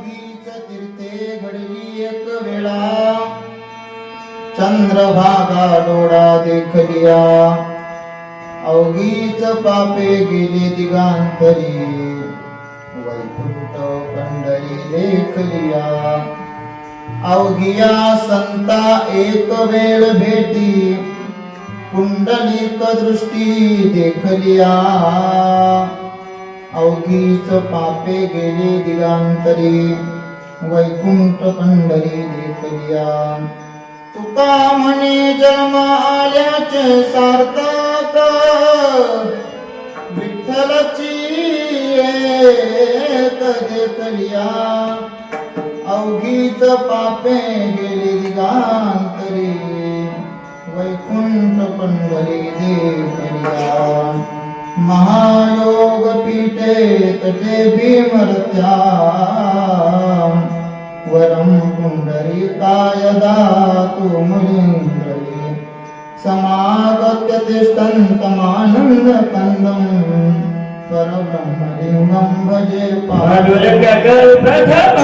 अवघीच तीर्थे घडली एक वेळा, चंद्रभागा डोळा देखलिया, अवघीच पापे गेले दिगांतरी, वैकुंठ पंढरी देखलिया. अवघिया संता एक वेळ भेटी, पुंडलिक दृष्टी देखलिया, अवघीच पापे गेले दिगांतरी, वैकुंठ पंढरी देखलिया. तुका म्हणे जन्म आल्याचे सार्थक, विठ्ठलाची एक देखलिया, अवघीच पापे गेले दिगांतरी, वैकुंठ पंढरी देखलिया. महायोग पीठे तटे भीमरत्या, वरम पुंडरीकाय दातु मुनीन्द्रये, समागत्य तिष्ठन्तमानन्द कन्दं, परब्रह्मलिङ्गं भजे पाण्डुरंगाकर प्रथम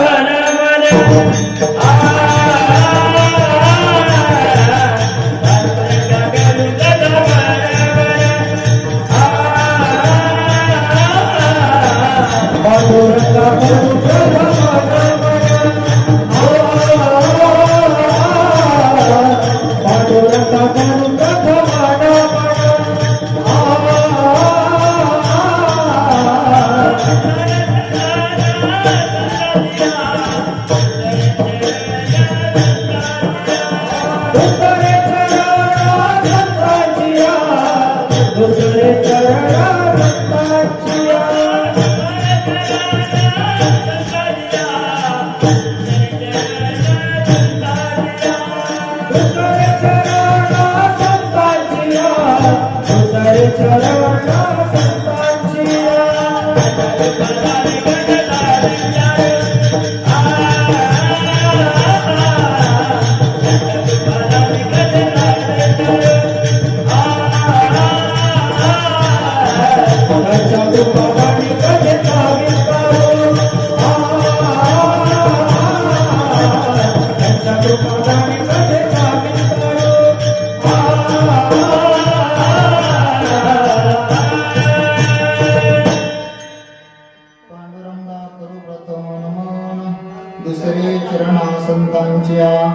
दुसरे चरणा संतांच्या,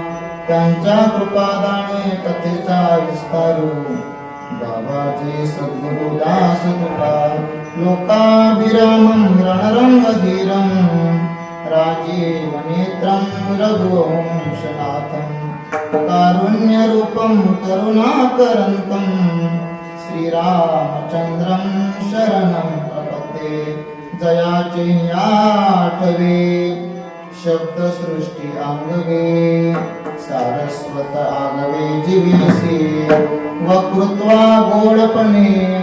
त्यांच्या कृपादाने कथेचा विस्तारू. बाबाचे सद्गुरु दास तुका, लोकाभिरामं रणरंगधीरं, राजीव नेत्रं रघुवंशनाथं, कारुण्यरूपं करुणाकरन्तं, श्रीरामचंद्रं शरणं प्रपद्ये. जयाचे आठवे शब्दसृष्टी आंगवे, सारस्वत आगवे जीवीसी, वकृत्वा गोडपणे,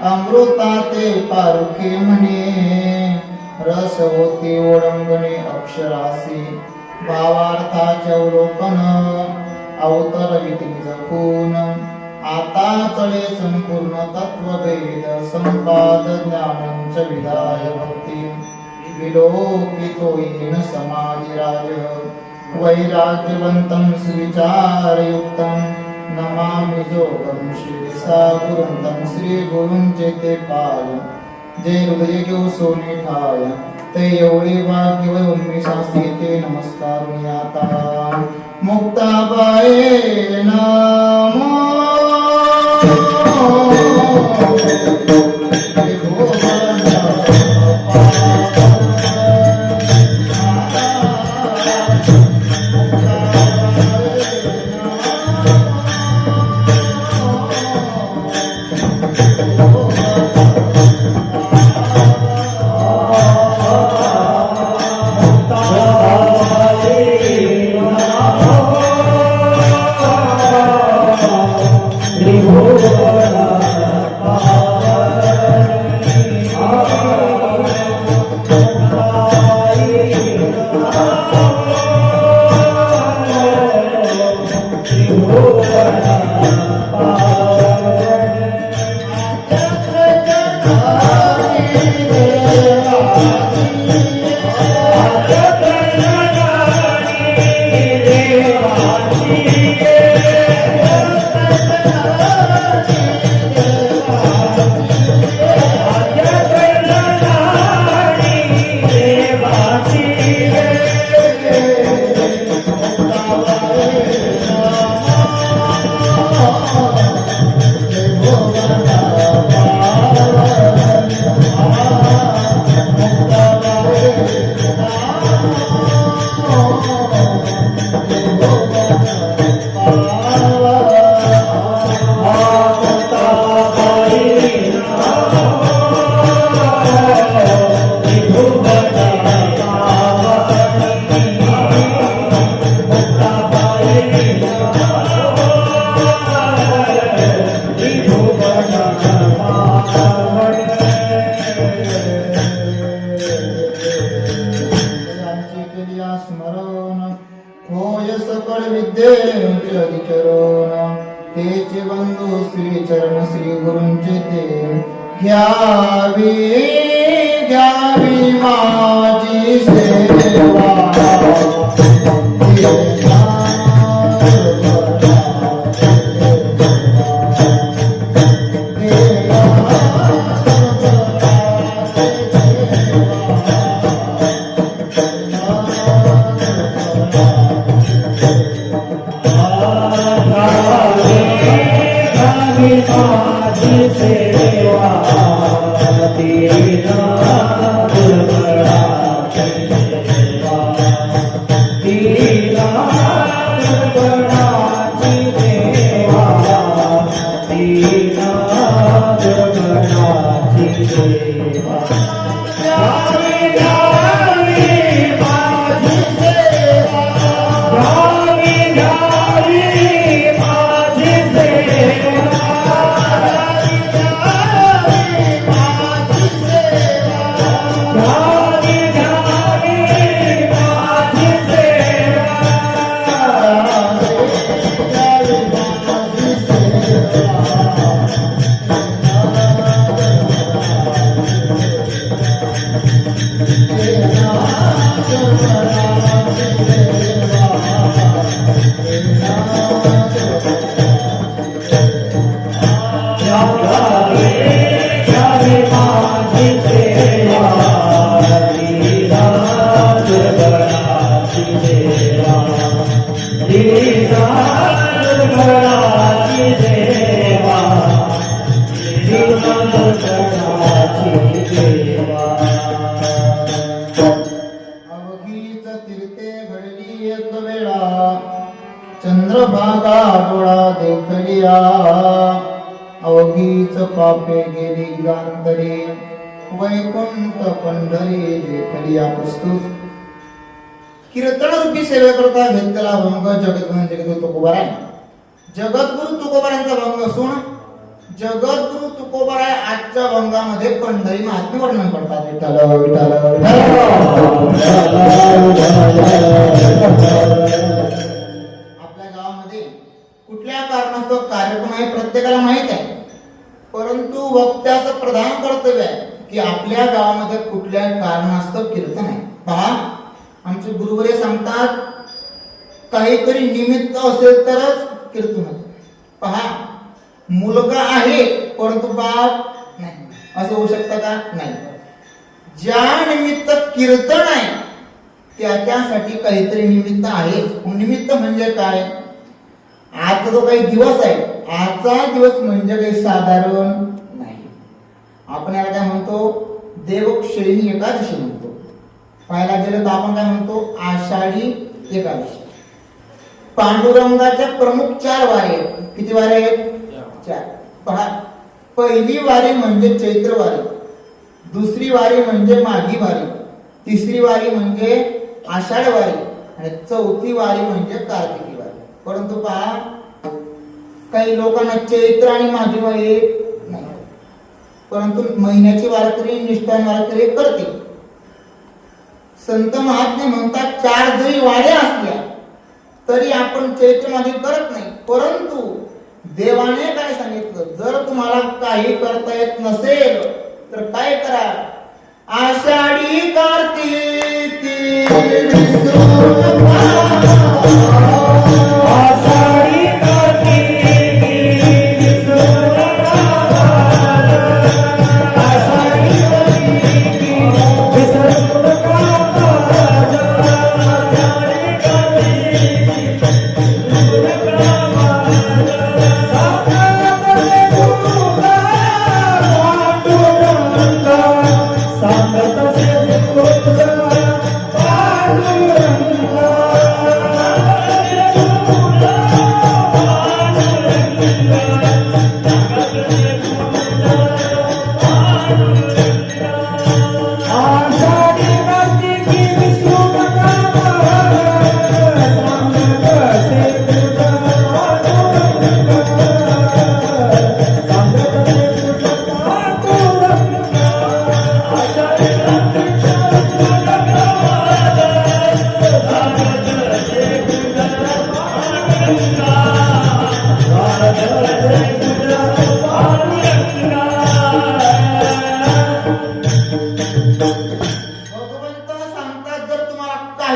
अमृताते पारुखे म्हणे, रस होती ओढंगणे अक्षरासी, भावार्थाचे अवलोकन, अवतरविती जपून. आता चले संपूर्ण तत्वभेद, संपाद ज्ञानंच विदाय भक्ती, विलोकितो येन समाधिराज, वैराग्यवन्तं सुविचारयुक्तं, नमामि जोगं शिरसा गुरुं श्रीगुरुं जेते पाय. जे हृदय घेऊ सोने ठाय, ते एवढे भाग्य व उन्मेषासी ते नमस्कार आता. मुक्ताबाई नमो. Hare यांची केलिया स्मरण होय सकळ विद्येचे अधिचरण तेचे बंधू श्री चरण श्री गुरूंचे ते घ्यावी घ्यावी माझी सेवा अवघीच तीर्थे घडली एक वेळा चंद्रभागा डोळा देखलिया अवघीच पापे गेली गांतरी वैकुंठ पंढरी देखलिया प्रस्तुत कीर्तन रूपी सेवेकरता घेतलेला भंग जगद्गुरु जगद्गुरु तुकोबाराय जगद्गुरु तुकोबारायांचा भंग असून जगद्गुरु तुकोबाराय आजच्या भंगामध्ये पंढरी महात्म्य वर्णन करतात. विठ्ठल विठ्ठल आपल्या गावामध्ये कुठल्या कारणास्तव कार्यक्रम आहे प्रत्येकाला माहित आहे, परंतु वक्त्याचं प्रधान कर्तव्य आहे की आपल्या गावामध्ये कुठल्या कारणास्तव कीर्तन आहे. पहा, आमचे गुरुवरे सांगतात काहीतरी निमित्त असेल तरच कीर्तन होते. पहा, मुलगा आहे परंतु बाप नाही, असं होऊ शकतं का? नाही. ज्या निमित्त कीर्तन आहे त्याच्यासाठी काहीतरी निमित्त आहे. निमित्त म्हणजे काय? आता जो काही दिवस आहे, आजचा दिवस म्हणजे काही साधारण नाही. आपण याला काय म्हणतो? देवक्षयणी एकादशी म्हणतो. पाहायला गेलं तर आपण काय म्हणतो? आषाढी एकादशी. पांडुरंगाच्या प्रमुख 4 वारी आहेत. किती वारी आहेत? 4. पहा, पहिली वारी म्हणजे चैत्र वारी, दुसरी वारी म्हणजे माघी वारी, तिसरी वारी म्हणजे आषाढ वारी आणि चौथी वारी म्हणजे कार्तिकी वारी. परंतु पहा, काही लोकांना चैत्र आणि माघी वारी नाही, परंतु महिन्याची वारकरी निष्ठान वारकरी करते. संत महात्मे म्हणतात 4 जरी वाऱ्या असल्या तरी आपण चैत्र माघी करत नाही. परंतु देवाने काय सांगितलं? जर तुम्हाला काही करता येत नसेल तर काय करा? आषाढी कार्तिकी विसरू नका. आषाढी कार्तिकी विसरू नका. आषाढी कार्तिकी विसरू नका.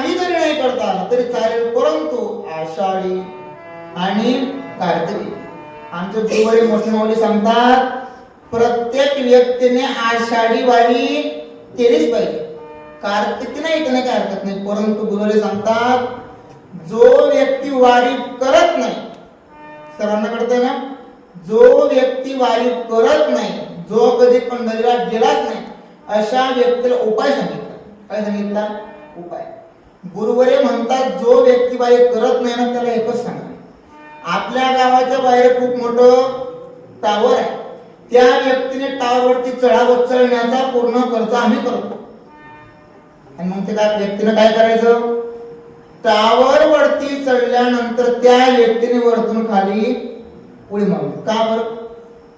काही जरी नाही करता आलं तरी चालेल, परंतु आषाढी आणि कार्तिकी आमचे गुरुवारी मोठे माऊली सांगतात प्रत्येक व्यक्तीने आषाढी वारी केलीच पाहिजे. कार्तिकी नाही तर काय हरकत नाही, परंतु गुरुवारी सांगतात जो व्यक्ती वारी करत नाही, सर्वांना कळतंय ना, जो व्यक्ती वारी करत नाही, जो कधी पंढरीला गेलाच नाही, अशा व्यक्तीला उपाय सांगितला. काय सांगितला? उपाय. गुरुवारी म्हणतात जो व्यक्ती वारी करत नाही ना त्याला एकच सांगा, आपल्या गावाच्या बाहेर खूप मोठं टावर आहे, त्या व्यक्तीने टावरवरती चढण्याचा पूर्ण खर्च आम्ही करतो. आणि मग ते काय व्यक्तीने काय करायचं, टावर वरती चढल्यानंतर त्या व्यक्तीने वरतून खाली उडी मारली. का बरं?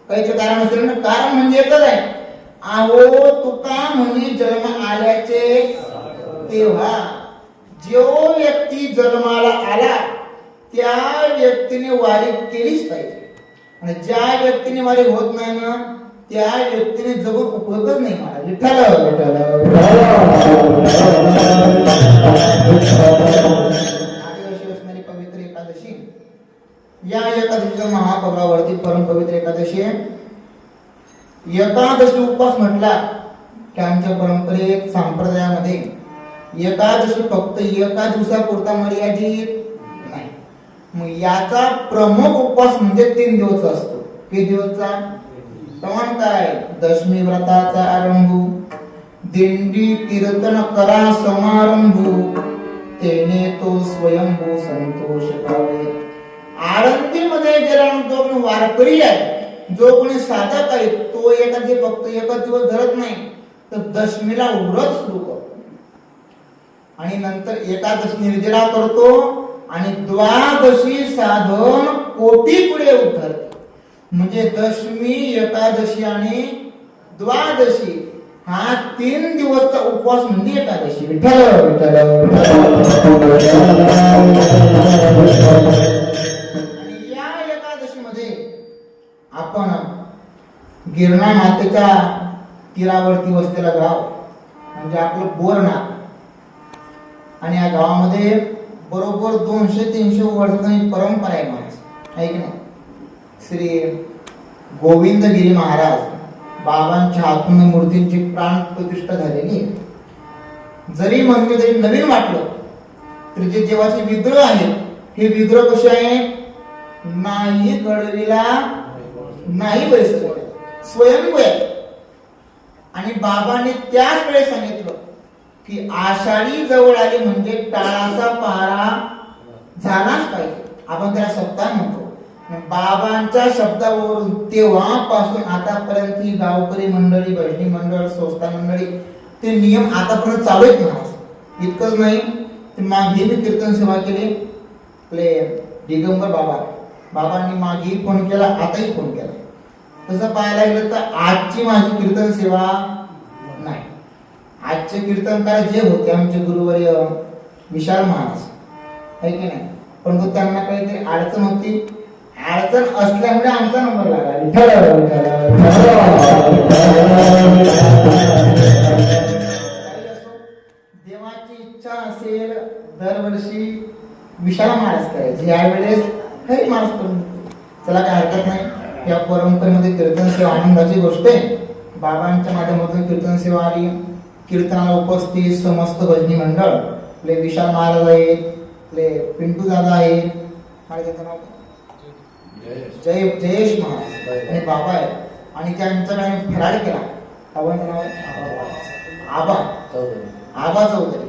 काहीच कारण असेल ना. कारण म्हणजे एकच आहे, आहो तुका म्हणी जन्म आल्याचे तेव्हा. जो व्यक्ती जन्माला आला त्या व्यक्तीने वारी केलीच पाहिजे, आणि ज्या व्यक्तीने वारी होत नाही ना त्या व्यक्तीने जगून उपयोगच नाही. मला विठ्ठल आदिवासी असणारी पवित्र एकादशी, या एकादशीच्या महापर्वावरती परम पवित्र एकादशी आहे. एकादशी उपवास म्हटला की आमच्या परंपरेत संप्रदायामध्ये एकादशी फक्त एका दिवसापुरता मर्यादित नाही. मग याचा प्रमुख उपवास म्हणजे 3 दिवस असतो. किती दिवसचा? प्रमाण काय? दशमी व्रताचा आरंभ, दिंडी कीर्तन करा समारंभ, तेने तो स्वयंभू संतोष पावे. आळंदीमध्ये गेल्यानंतर जो कोणी वारकरी आहे, जो कोणी साधक आहे, तो एखादी फक्त एकच दिवस धरत नाही तर दशमीला व्रत सुरू करतो, आणि नंतर एकादशी निर्जला करतो, आणि द्वादशी साधन कोटी पुढे उतरते. म्हणजे दशमी, एकादशी आणि द्वादशी हा 3 दिवसचा उपवास म्हणजे एकादशी. विठ्ठल विठ्ठल. आणि या एकादशीमध्ये आपण गिरणा मातेच्या तीरावरती वसलेला गाव म्हणजे आपलं बोरनाथ, आणि या गावामध्ये बरोबर 200-300 वर्षांची परंपरा आहे माझी, आहे की नाही. श्री गोविंदगिरी महाराज बाबांच्या हातून मूर्तींची प्राण प्रतिष्ठा झालेली. जरी मंदिर जरी नवीन वाटलं तरी जे देवाचे विग्रह आहेत हे विग्रह कसे आहे, नाही घडविला नाही बैसले, स्वयंभू आहे. आणि बाबांनी त्याच वेळेस सांगितलं की आषाढी जवळ आली म्हणजे टाळाचा पहारा झालाच पाहिजे. आपण त्याला सप्ताह म्हणतो. बाबांच्या शब्दावरून तेव्हापासून आतापर्यंत ही गावकरी मंडळी, भजनी मंडळ, संस्था मंडळी ते नियम आतापर्यंत चालू आहेत महाराज. इतकंच नाही, मागे मी कीर्तन सेवा केली. आपले दिगंबर बाबांनी मागे फोन केला, आताही फोन केला. तसं पाहायला गेलं तर आजची माझी कीर्तन सेवा नाही. आजचे कीर्तनकार जे होते आमचे गुरुवर्य विशाल महाराज, आहे की नाही, पण त्यांना काहीतरी अडचण होती. अडचण असल्यामुळे आमचा नंबर लागला. देवाची इच्छा असेल दरवर्षी विशाल महाराज करायचे, यावेळेस हरी महाराज करून. चला काय हरकत नाही. या परंपरेमध्ये कीर्तन सेवा आनंदाची गोष्ट आहे. बाबांच्या माध्यमातून कीर्तन सेवा आली. कीर्तनाला उपस्थित समस्त भजनी मंडळ, आपले विशाल महाराज आहेत, आपले पिंटू दादा आहेत, काय त्याचं नाव जयेश महाराज आणि बाबा आहे. आणि त्यांच्याकडे फराळ केला. बाबांचं नाव आबा चौधरी.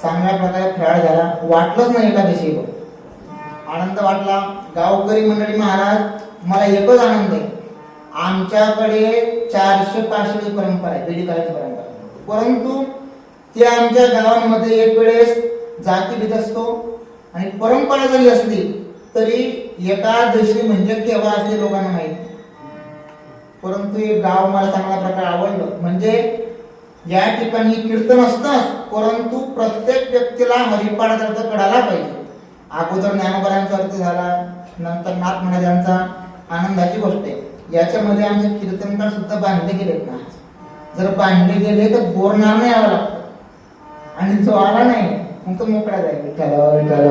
चांगल्या प्रकारे फराळ झाला. वाटलंच नाही एकादशी आनंद वाटला. गावकरी मंडळी महाराज, मला एकच आनंद आहे, आमच्याकडे 400-500 परंपरा आहे, पिढी काळाची परंपरा, परंतु ते आमच्या गावांमध्ये एक वेळेस जातीभेद असतो. आणि परंपरा जरी असली तरी एकादशी म्हणजे केव्हा असते लोकांना माहिती. परंतु हे गाव मला चांगल्या प्रकारे आवडलं. म्हणजे या ठिकाणी कीर्तन असतंच, परंतु प्रत्येक व्यक्तीला हरिपाठ अर्थ कळाला पाहिजे. अगोदर ज्ञानोबांचा अर्थ झाला, नंतर नाथ महाराजांचा. आनंदाची गोष्ट आहे. याच्यामध्ये आमचे कीर्तनकार सुद्धा बांधले गेलेत ना. जर बांधले गेले तर बोरणार नाही यावं लागतं, आणि जो आला नाही मग तो मोकळा जाईल. विठ्ठल विठ्ठल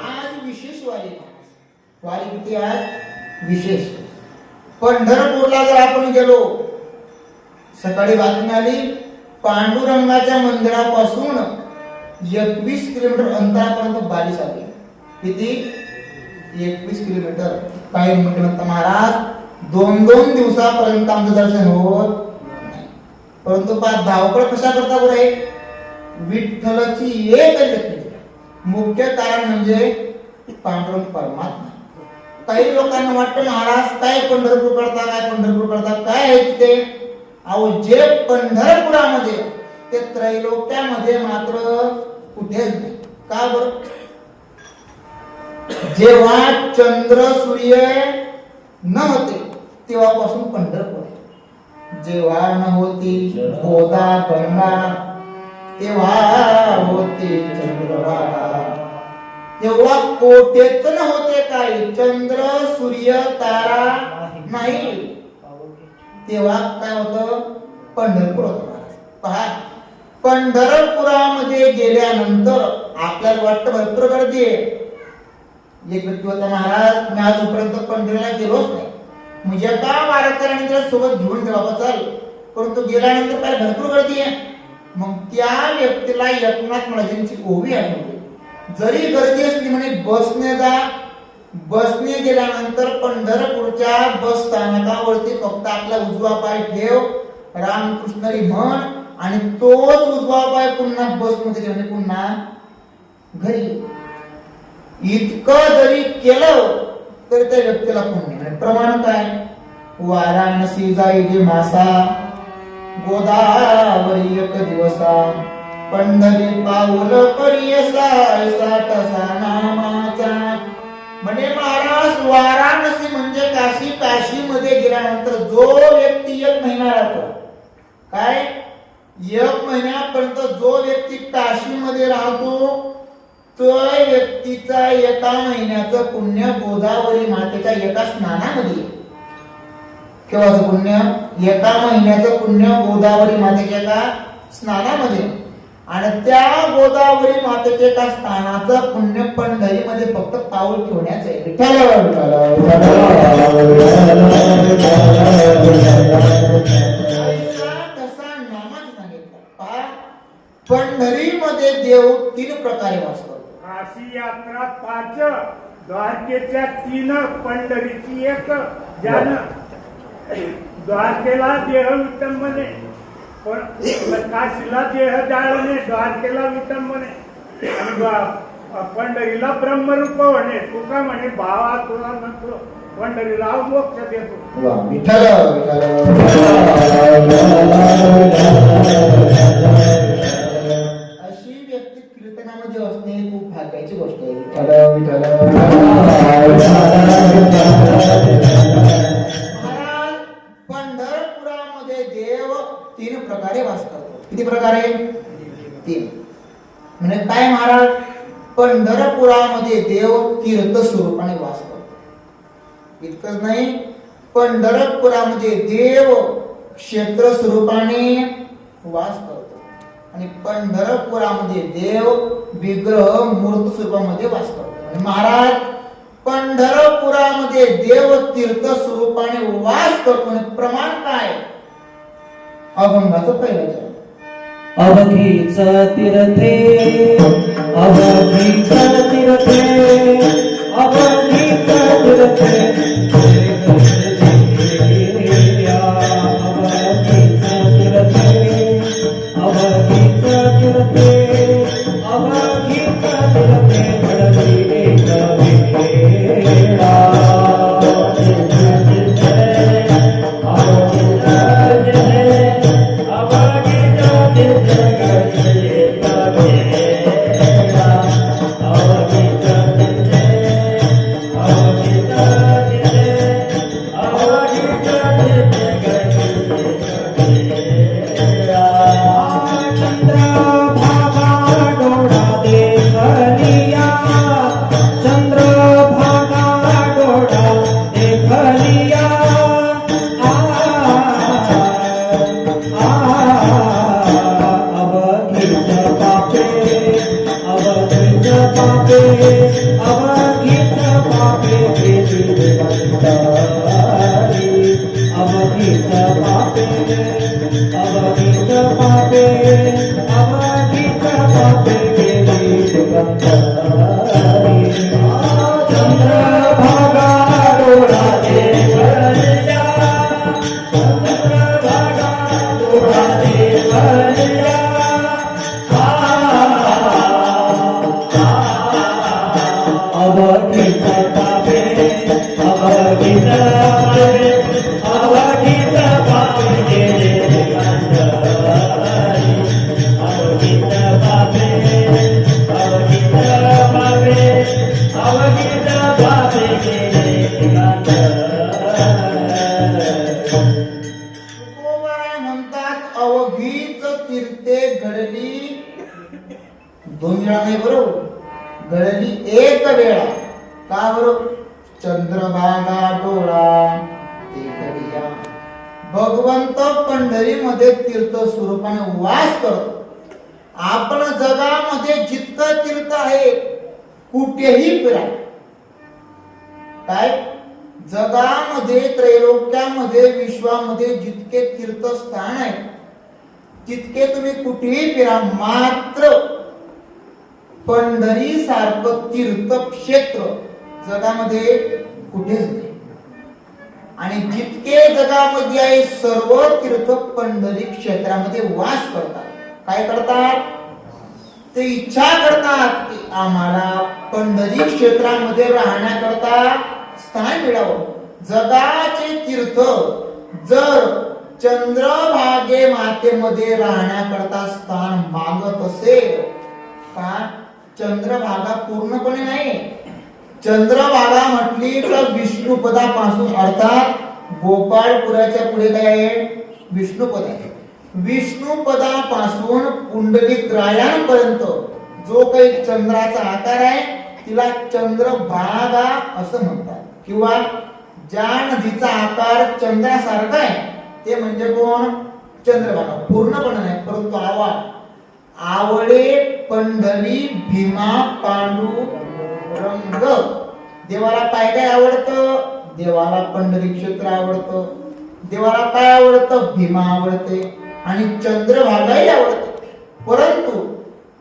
आज विशेष वारी. वारी किती आज विशेष. पंढरपूरला जर आपण गेलो, सकाळी बातमी आली पांडुरंगाच्या मंदिरापासून 21 किलोमीटर अंतरापर्यंत बारिश आली. किती? 21 किलोमीटर. काही म्हणतात महाराज 2-2 दिवसापर्यंत आमचं दर्शन होत नाही. परंतु धावपळ कशा करता बरं आहे? विठ्ठलाची एक मुख्य कारण म्हणजे पांडुरंग परमात्मा. काही लोकांना वाटतं महाराज काय पंढरपूर करता, काय पंढरपूर करता, काय आहे तिथे? अहो जे पंढरपुरामध्ये ते त्रैलोक्यामध्ये मात्र कुठेच नाही. का बरं? जेव्हा चंद्र सूर्य न होते तेव्हापासून पंढरपूर आहे. जेव्हा न होती गोदा गंगा तेव्हा होते चंद्रभागा. तेव्हा कोठेच न होते काय? चंद्र सूर्य तारा नाही. तेव्हा काय होतं? पंढरपूर होतं. पहा, पंढरपुरामध्ये गेल्यानंतर आपल्याला वाटतं भरपूर गर्दी आहे. एक व्यक्ती होता महाराज मी आजपर्यंत पंढरीला गेलोच नाही. म्हणजे का वारकऱ्यांनी त्याला सोबत घेऊन बाबा चाल, परंतु गेल्यानंतर काय भरपूर गर्दी आहे. मग त्या व्यक्तीला एकनाथ महाराजांची ओवी आठवली. जरी गर्दी असली म्हणे बसने जा. बसने गेल्यानंतर पंढरपूरच्या बस स्थानकावरती फक्त आपला उजवा पाय ठेव, रामकृष्णरी म्हण आणि तोच उजवा पाय पुन्हा बसमध्ये ठेवणे, पुन्हा घरी. इतकं जरी केलं तरी त्या व्यक्तीला पुण्य. प्रमाण काय? वाराणसी जाई जे मासा, गोदावरी एक दिवसा, पंढरी पाऊल परियसा, ऐसा तसा नामाचा. म्हणजे महाराज वाराणसी म्हणजे काशी. काशीमध्ये गेल्यानंतर जो व्यक्ती 1 महिना राहतो, काय 1 महिन्यापर्यंत जो व्यक्ती काशीमध्ये राहतो तो व्यक्तीचा 1 महिन्याचं पुण्य गोदावरी मातेच्या एका स्नानामध्ये. केव्हाचं पुण्य? 1 महिन्याचं पुण्य गोदावरी मातेच्या एका स्नानामध्ये. आणि त्या गोदावरी मातेच्या एका स्नानाचं पुण्य पंढरीमध्ये फक्त पाऊल ठेवण्याचं आहे. तसा नामाच सांगितलं. पंढरीमध्ये देव 3 प्रकारे वास करतो. काशी यात्रा 5, द्वारकेच्या 3, पंढरीची 1. ज्यानं द्वारकेला देह विटंबने, काशीला देह जाळणे, द्वारकेला विटंबने आणि पंढरीला ब्रह्मरूप होणे. तुका म्हणे भावा तुला म्हणतो पंढरीला मोक्ष देतो. विठ्ठल अशी व्यक्ती कीर्तनामध्ये असणे खूप भाग्याची गोष्ट आहे. महाराज पंढरपुरामध्ये देव 3 प्रकारे वास करतो. किती प्रकारे? 3. म्हणजे काय महाराज? पंढरपुरामध्ये देव तीर्थ स्वरूपाने वास करतो. इतकंच नाही, पंढरपुरामध्ये देव क्षेत्र स्वरूपाने वास करतो. आणि पंढरपुरामध्ये देव विग्रह मूर्त स्वरूपामध्ये वास करतो. आणि महाराज पंढरपुरामध्ये देव तीर्थ स्वरूपाने वास करतो. आणि प्रमाण काय? अभंगाचं पहिलं चरण. अवघीच तीर्थे, अवघीच तीर्थे, अवघीच तीर्थे, अवघीच तीर्थे, अवघीच तीर्थे, घडली एक वेळा. Oh, अवघित पापे अवघित पापे गेली दिगंतरी चंद्रभागा डोळाने भरल्या चंद्रभागा डोळाने भरल्या अवघित पापे अवघित पापे अवघित पापे गेले दिगंतरी अवघित पापे अवघित पापे अवघित पापे गेले दिगंतरी तुकोबाराय म्हणतात अवघीच तीर्थे घडली, दोन वेळा नाही बरोबर, घडली एक वेळा. का बरोबर? चंद्रभागा डोळा देखलिया. भगवंत पंढरीमध्ये तीर्थ स्वरूपाने वास करतो. आपण जगामध्ये जितकं तीर्थ आहे कुठेही फिरा, काय जगामध्ये त्रैलोक्यामध्ये विश्वामध्ये जितके तीर्थस्थान आहेत तितके तुम्ही कुठेही फिरा, मात्र पंढरी सारखं तीर्थक्षेत्र जगामध्ये कुठेच नाही. आणि जितके जगामध्ये आहे सर्व तीर्थ पंढरी क्षेत्रामध्ये वास करतात. काय करतात? ते इच्छा करतात की आम्हाला पंढरी क्षेत्रामध्ये राहण्याकरता स्थान मिळावं. जगाचे तीर्थ जर चंद्रभागे मातेमध्ये राहण्याकरता स्थान मागत असेल, का चंद्रभागा पूर्णपणे नाही. चंद्रभागा म्हटली तर विष्णुपदापासून अर्थात गोपाळपुराच्या पुढे काय आहे? विष्णुपद आहे. विष्णुपदापासून पुंडलिकरायांपर्यंत जो काही चंद्राचा आकार आहे तिला चंद्रभागा असं म्हणतात. किंवा ज्या नदीचा आकार चंद्रासारखा आहे ते म्हणजे कोण? चंद्रभागा. पूर्णपणे नाही परंतु आवळे पंढरी भीमा पांडुरंग. देवाला काय काय आवडतं? देवाला पंढरी क्षेत्र आवडतं. देवाला काय आवडतं? भीमा आवडते आणि चंद्रभागाही आवडते. परंतु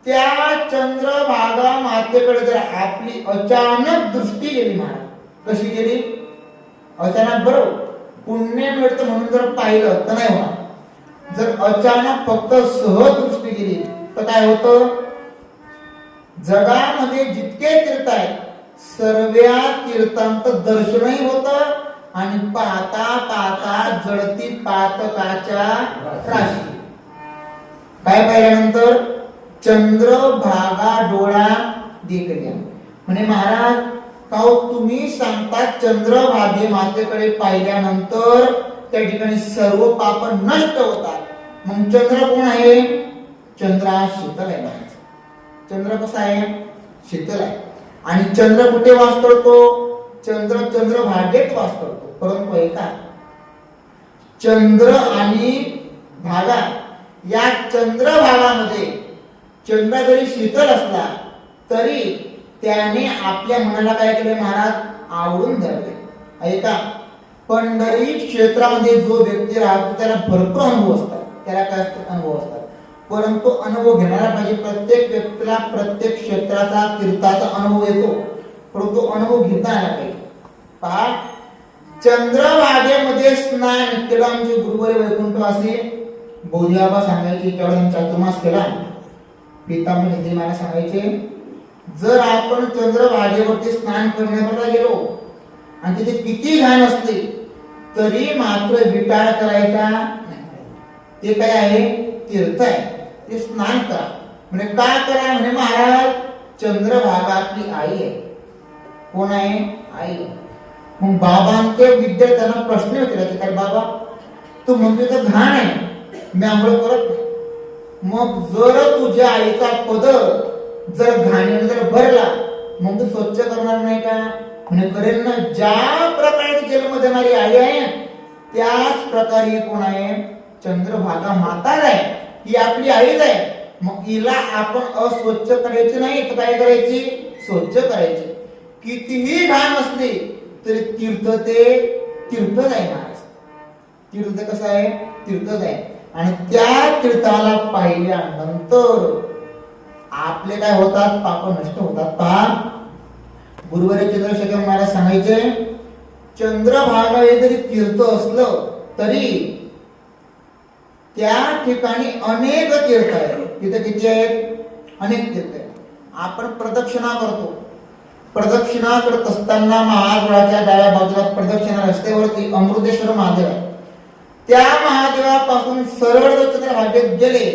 त्या चंद्रभागा मातेकडे जर आपली अचानक दृष्टी गेली, महाराज कशी गेली? अचानक बरोबर पुण्य मिळतं म्हणून जर पाहिलं तर नाही होणार. जर अचानक फक्त सहज दृष्टी गेली तर काय होतं? जगामध्ये जितके तीर्थ आहेत सर्व तीर्थांचं दर्शनही होतं आणि पाहता पाहता जळती पातकाच्या राशी. काय पाहिल्यानंतर? चंद्रभागा डोळा देखल्या. म्हणे महाराज का तुम्ही सांगता चंद्रभागे मातेकडे पाहिल्यानंतर त्या ठिकाणी सर्व पाप नष्ट होतात. मग चंद्र कोण आहे? चंद्र हा शीतल आहे. चंद्र कसा आहे? शीतल आहे. आणि चंद्र कुठे वास करतो? चंद्रभागेत वास करतो. परंतु ऐका, चंद्र आणि भागा या चंद्रभागामध्ये चंद्र जरी शीतल असला तरी त्याने आपल्या मनाला काय केले महाराज? आवडून धरले. ऐका, पंढरी क्षेत्रामध्ये जो व्यक्ती राहतो त्याला भरपूर अनुभव असतात. त्याला काय अनुभव असतात, परंतु अनुभव घेणारा पाहिजे. प्रत्येक व्यक्तीला प्रत्येक क्षेत्राचा तीर्थाचा अनुभव येतो, परंतु अनुभव घेता आला पाहिजे. पहा, चंद्रभागेमध्ये स्नान केलं. आमचे गुरुवारी वैकुंठवासी बोधिबाबा सांगायचे, तेवढा चातुर्मास केला. पितांबर मला सांगायचे, जर आपण चंद्रभागेवरती स्नान करण्याकरता गेलो आणि तिथे किती घाण असते तरी मात्र विटाळ करायचा नाही. ते काय आहे? तीर्थ आहे. ते स्नान करा. म्हणजे काय करा? म्हणे महाराज चंद्रभागा आपली आई आहे. कोण आहे? आई. मग बाबांचे विद्यार्थ्यांना प्रश्न विचारायचे, काय बाबा तू म्हणतो तर घाण आहे, मी आंघोळ करत नाही. मग जर तुझ्या आईचा पदर जर घाणीने जर भरला मग तू स्वच्छ करणार नाही का? म्हणजे करेल ना. ज्या प्रकारे जन्म देणारी आई आहे त्याच प्रकारे कोण आहे? चंद्रभागा माता आहे. ही आपली आईच आहे. मग हिला आपण अस्वच्छ करायची नाही तर काय करायची? स्वच्छ करायची. कितीही घाण असली तरी तीर्थ ते तीर्थच आहे महाराज. तीर्थ कसं आहे? तीर्थच आहे. आणि त्या तीर्थाला पाहिल्यानंतर आपले काय होतात, पाप नष्ट होतात. पहा, गुरुवारी चंद्रशेखर महाराज सांगायचे, चंद्रभागा हे जरी तीर्थ असलं तरी त्या ठिकाणी अनेक तीर्थ आहेत. तिथे किती आहेत? अनेक तीर्थ आहेत. आपण प्रदक्षिणा करतो. प्रदक्षिणा करत असताना महादेवाच्या डाव्या बाजूला प्रदक्षिणा रस्त्यावरती अमृतेश्वर महादेव आहे. त्या महादेवापासून सरळ जर चंद्रभागेत गेले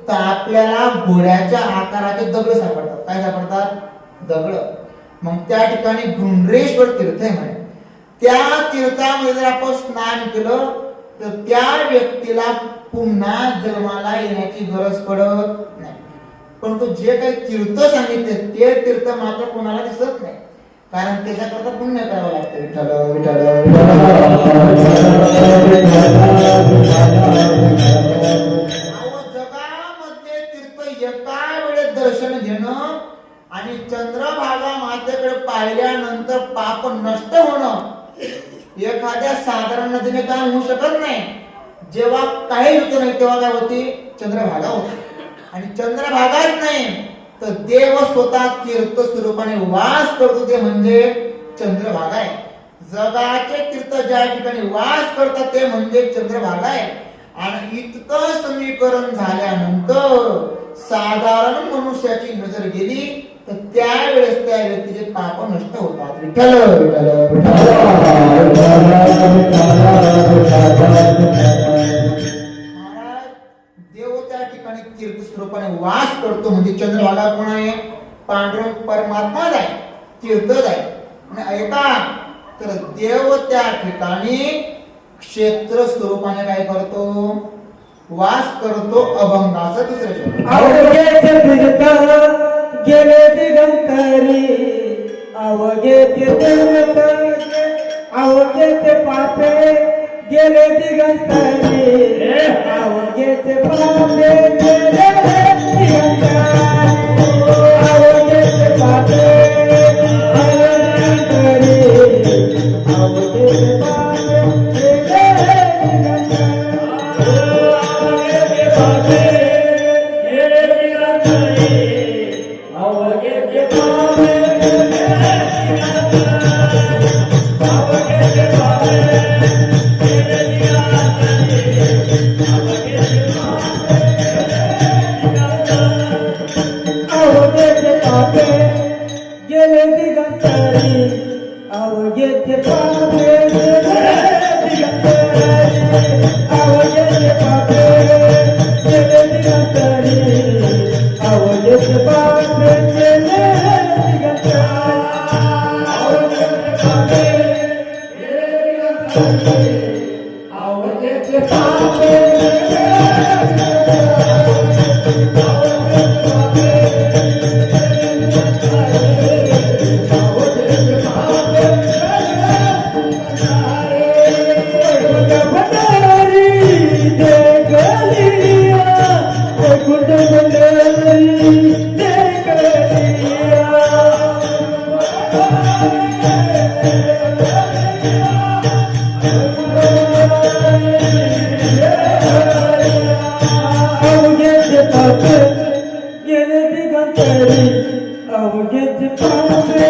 तर आपल्याला घोड्याच्या आकाराचे दगड सापडतात. काय सापडतात? दगड. मग त्या ठिकाणी गुंडरेश्वर तीर्थ आहे म्हणे. त्या तीर्थामध्ये जर आपण स्नान केलं तर त्या व्यक्तीला पुन्हा जन्माला येण्याची गरज पडत नाही. परंतु जे काही तीर्थ सांगितले ते तीर्थ मात्र कोणाला दिसत नाही, कारण त्याच्याकरता पुण्य करावं लागतं. विठ्ठल विठ्ठल जगामध्ये तीर्थ एका वेळेत दर्शन घेणं आणि चंद्रभागा मातेकडे पाहिल्यानंतर पाप नष्ट होणं एखाद्या साधारण नदीने काय होऊ शकत नाही. जेव्हा काही होत नाही तेव्हा काय होती? चंद्रभागा होती. आणि चंद्रभागाच नाही तर देव स्वतः तीर्थ स्वरूपाने वास करतो, ते म्हणजे चंद्रभागा आहे. जगाचे तीर्थ ज्या ठिकाणी वास करतात ते म्हणजे चंद्रभागा आहे. आणि इतकं समीकरण झाल्यानंतर साधारण मनुष्याची नजर गेली तर त्यावेळेस त्या व्यक्तीचे पाप नष्ट होतात. विठ्ठल महाराज, देव त्या ठिकाणी तीर्थ स्वरूपाने वास करतो म्हणजे चंद्रभागा कोण आहे? पांडुरंग परमात्माच आहे, तीर्थच आहे. आणि ऐका, तर देव त्या ठिकाणी क्षेत्र स्वरूपाने काय करतो? वास करतो. अभंगाचा दुसरा शब्द, अवघे तीर्थ गेले दिगंतरी, अवघे तीर्थ अवघे ते पापे गेले दिगंतरी, अवघे ते पापे गेले दिगंतरी, अवघे ते पापे गेले दिगंतरी, अवघे ते पापे गेले दिगंतरी, अवघे ते पापे गेले दिगंतरी, अवघे ते पापे गेले दिगंतरी, अवघे ते पापे गेले दिगंतरी, अवघे ते पापे गेले दिगंतरी, अवघे ते पापे गेले दिगंतरी, अवघे ते पापे गेले दिगंतरी, अवघे ते पापे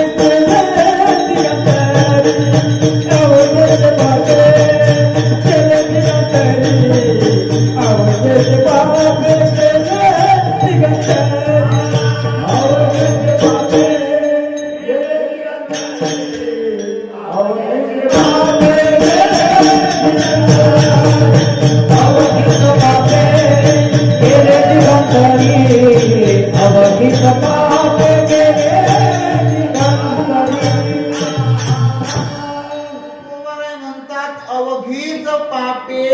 अवघीच पापे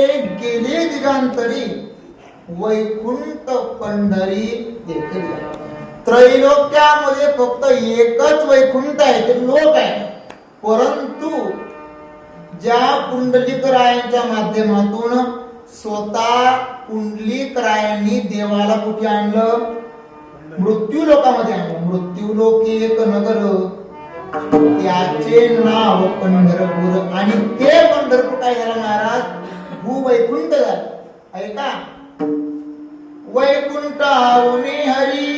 गेली दिगांतरी, वैकुंठ पंढरी देखील. त्रैलोक्यामध्ये फक्त एकच वैकुंठ आहे, ते लोक आहे. परंतु ज्या पुंडलिकरायांच्या माध्यमातून स्वतः पुंडलिकरायांनी देवाला कुठे आणलं? मृत्यू लोकामध्ये आणलं. मृत्यू लोकी एक नगर, त्याचे नाव पंढरपूर. आणि ते पंढरपूर काय झालं महाराज? भूवैकुंठ झालं. ऐका, वैकुंठावनी हरी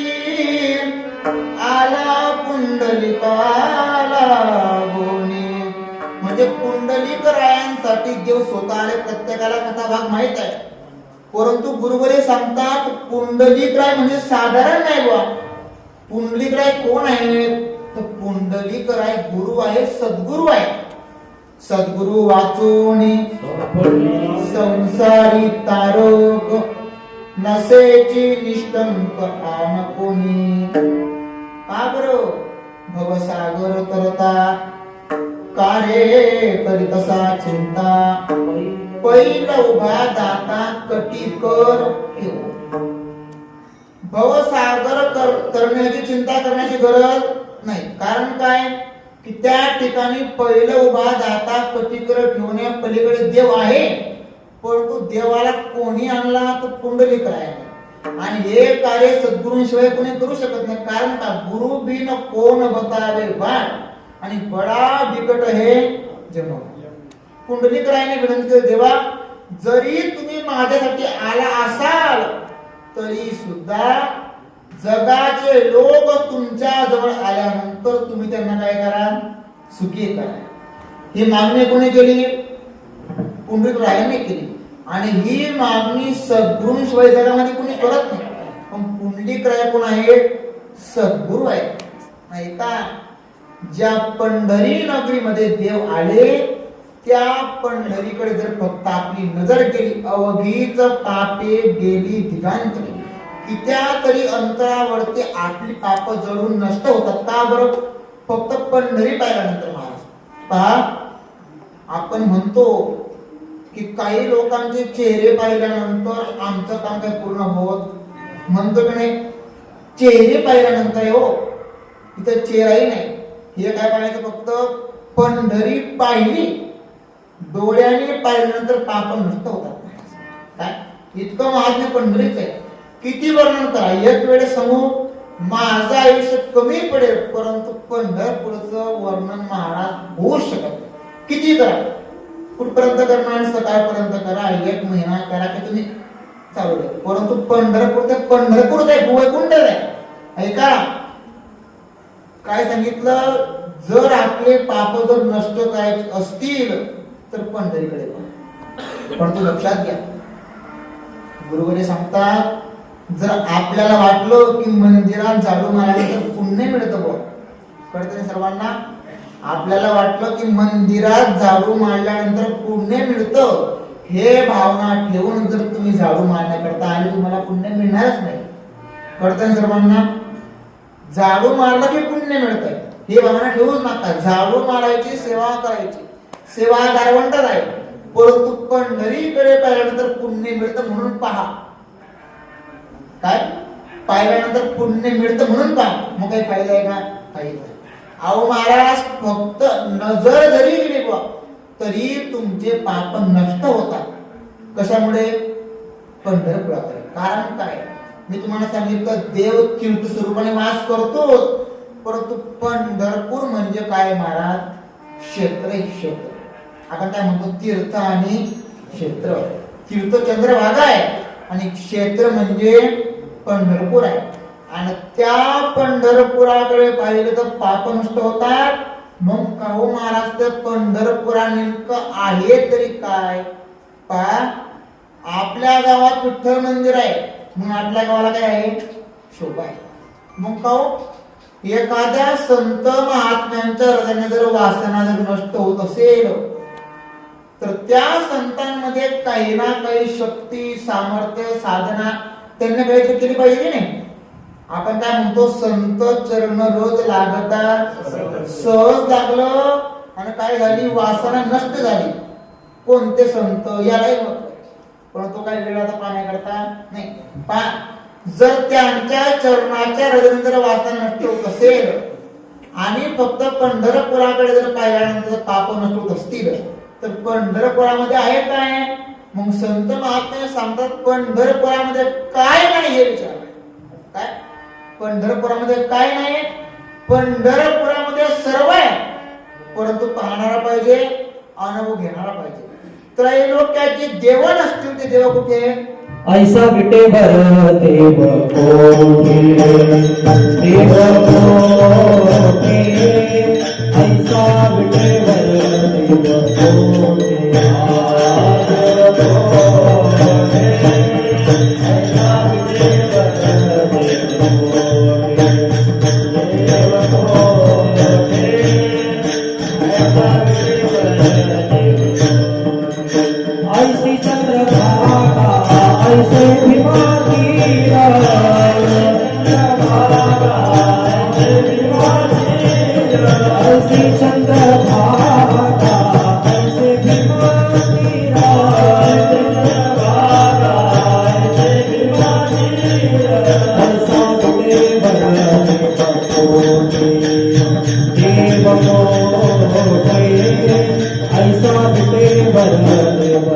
आला पुंडलिकाला गोनी. म्हणजे पुंडलिक रायांसाठी देव स्वतः आले. प्रत्येकाला कथा भाग माहित आहे, परंतु गुरुवरे सांगतात पुंडलिक राय म्हणजे साधारण नाही बा. पुंडलिक राय कोण आहेत? तर पुंडलिक राय गुरु आहे, सद्गुरु आहे. सद्गुरु वाचोनी संसारी तारक नसेची निष्कंक आन कोणी. का बरं? भवसागर तरता कार्य करीतसा चिंता पहिला उभा दाता कटी कर ठेव. भवसागर तरण्याची चिंता करण्याची गरज नाही. कारण काय की त्या ठिकाणी पहिलं उभा दाता कटीकर ठेवण्या पलीकडे देव आहे, परंतु देवाला कोणी आणला तर पुंडलिक राय. आणि हे कार्य सद्गुरूंशिवाय कोणी करू शकत नाही. कारण का गुरु बिन कोण बतावे वाट आणि बडा बिकट हे जन्म. पुंडलिक रायाने विनंती केली, देवा जरी तुम्ही माझ्यासाठी आला असाल तरी सुद्धा जगाचे लोक तुमच्या जवळ आल्यानंतर तुम्ही त्यांना काय करा? सुखी करा. ही मागणी कोणी केली? पुंडलिक रायाने केली. आणि ही मागणी सद्गुरूंशिवाय जगामध्ये कोणी करत नाही. पण पुंडलिक राय कोण आहे? सद्गुरु आहे. नाही का? ज्या पंढरी नगरीमध्ये देव आले त्या पंढरीकडे जर फक्त आपली नजर गेली, अवघीच पापे गेली दिगांतरी. कित्या तरी अंतरावरती आपली पाप जळून नष्ट होतात. का बरं? फक्त पंढरी पाहिल्यानंतर. महाराज पहा, आपण म्हणतो की काही लोकांचे चेहरे पाहिल्यानंतर आमचं काम काय पूर्ण होत, म्हणतो की नाही? चेहरे पाहिल्यानंतर हो, इथं चेहराही नाही. हे काय पाहायचं? फक्त पंढरी पाहिली, डोळ्याने पाहिल्यानंतर पाप नष्ट होतात. काय इतकं महात्म्य पंढरीच आहे. किती वर्णन करा. एक वेळेस समूह माझं आयुष्य कमी पडेल, परंतु पंढरपूरचं वर्णन महाराज होऊ शकत नाही. किती करा, कुठपर्यंत करणार? सकाळपर्यंत करा, 1 महिना करा की तुम्ही चालू द्या, परंतु पंढरपूर ते पंढरपूर आहे, वैकुंठ आहे. ऐका काय सांगितलं? जर आपले पाप जर नष्ट करायचे असतील तर पंढरीकडे पहा. परंतु लक्षात घ्या, गुरुवरे सांगतात जर आपल्याला वाटलं की मंदिरात झाडू मारल्यानंतर पुण्य मिळतं बघ, कळतं सर्वांना? आपल्याला वाटलं की मंदिरात झाडू मारल्यानंतर पुण्य मिळतं, हे भावना ठेवून जर तुम्ही झाडू मारण्याकरता आले तुम्हाला पुण्य मिळणारच नाही. कळतं सर्वांना? झाडू मारला की पुण्य मिळतंय हे भावना ठेवूच नका. झाडू मारायची, सेवा करायची. सेवा गारवंटात आहे, परंतु पंढरीकडे पाहिल्यानंतर पुण्य मिळतं म्हणून पहा. काय पाहिल्यानंतर पुण्य मिळतं म्हणून पहा. मग काही फायदा आहे का? काही नाही. अहो महाराज, फक्त नजर जरी गेली बा तरी तुमचे पाप नष्ट होतात. कशामुळे? पंढरपुराकडे. कारण काय? मी तुम्हाला सांगितलं देव तीर्थ स्वरूपाने वास करतोच, परंतु पंढरपूर म्हणजे काय महाराज? क्षेत्र हे क्षेत्र. आपण काय म्हणतो? तीर्थ आणि क्षेत्र. तीर्थ चंद्रभागा आहे आणि क्षेत्र म्हणजे पंढरपूर आहे. आणि त्या पंढरपुराकडे पाहिले तर पाप नष्ट होतात. मग का हो महाराज, ते पंढरपुरा नेमकं आहे तरी काय? पहा, आपल्या गावात विठ्ठल मंदिर आहे, मग आपल्या गावाला काय आहे? शोभा आहे. मग का हो? एखाद्या संत महात्म्यांच्या हृदयाने जर वासना जर नष्ट होत असेल तर त्या संतांमध्ये काही ना काही शक्ती, सामर्थ्य, साधना त्यांनी काहीतरी केली पाहिजे की नाही? आपण काय म्हणतो? संत चरण रोज लागतात. सहज लागलं आणि काय झाली? वासना नष्ट झाली. कोणते संत? यालाही महत्व. परंतु काय वेळाचा पाण्या करता नाही. जर त्यांच्या चरणाच्या हृदयाने जर वासना नष्ट होत असेल आणि फक्त पंढरपुराकडे जर पाहिल्यानंतर पाप नष्ट होत असतील तर पंढरपुरामध्ये आहे काय? मग संत महात्मे सांगतात पंढरपुरामध्ये काय नाही हे विचार. काय पंढरपुरामध्ये काय नाही? पंढरपुरामध्ये सर्व आहे, परंतु पाहणारा पाहिजे, अनुभव घेणारा पाहिजे. त्रैलोक्याचे देव नसतील ते देव कुठे? ऐसा विटे भर देव कोठे देव कोठे ऐसा विटे भर देव कोठे ऐसा विटे भर देव कोठे ऐसी चंद्रभागा ऐसे भीमातीरा ऐसी चंद्रभागा ऐसे भीमातीरा ऐसा विटे भर देव कोठे ऐसा विटे भर देव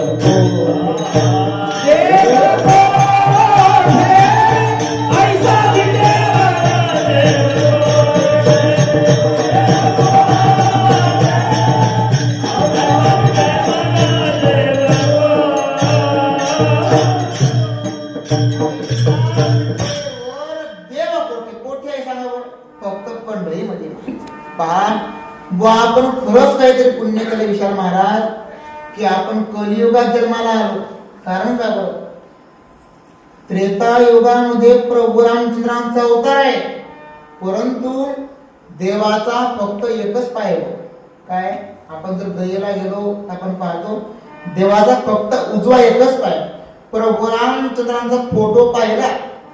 देव कोठे कोठे आहे सांगा बरं? फक्त पंढरीमध्ये पहा बुवा आपण खरंच काहीतरी पुण्य केलं विशाल महाराज की आपण कलियुगात जन्माला आलो. कारण काय बरं? त्रेतायुगामध्ये प्रभू रामचंद्रांचा अवतार आहे, परंतु देवाचा फक्त एकच पाय आहे. काय? आपण जर दयेला गेलो आपण पाहतो देवाचा फक्त उजवा एकच पाय. प्रभू रामचंद्रांचा फोटो पाहिला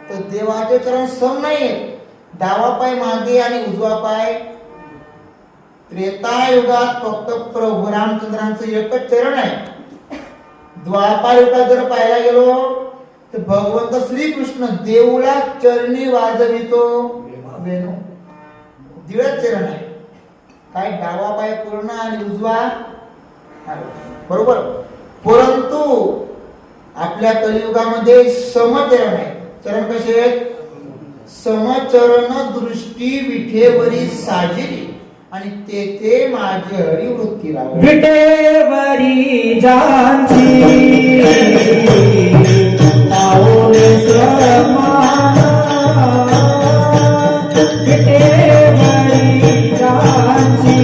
तर देवाचे चरण सम नाही, डावा पाय मागे आणि उजवा पाय. त्रेतायुगात फक्त प्रभू रामचंद्रांचं एकच चरण आहे. द्वापार युगात जर पाहायला गेलो तर भगवंत श्रीकृष्ण देऊळा चरणी वाजवितो वेणू, दीडच चरण आहे. काय? डावा पाय पूर्ण आणि उजवा बरोबर. परंतु आपल्या कलियुगामध्ये समचरण आहे. चरण कसे आहेत? समचरण दृष्टी विठेवरी साजिली आणि तेथे माझी हरिवृत्ती लागली. विटेवरी जानची पाऊले समान विटेवरी जानची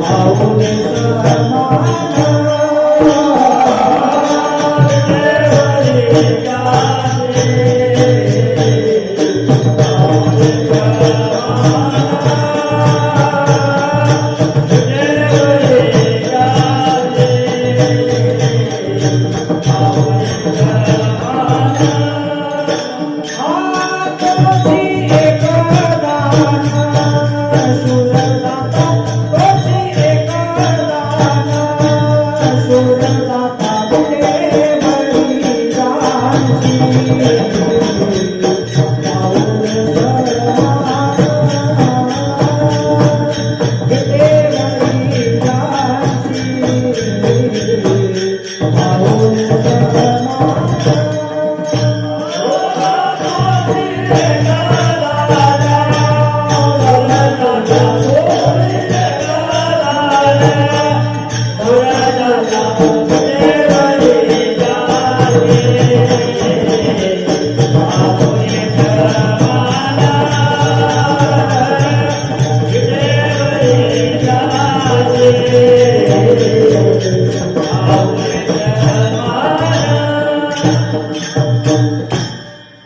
पाऊले समान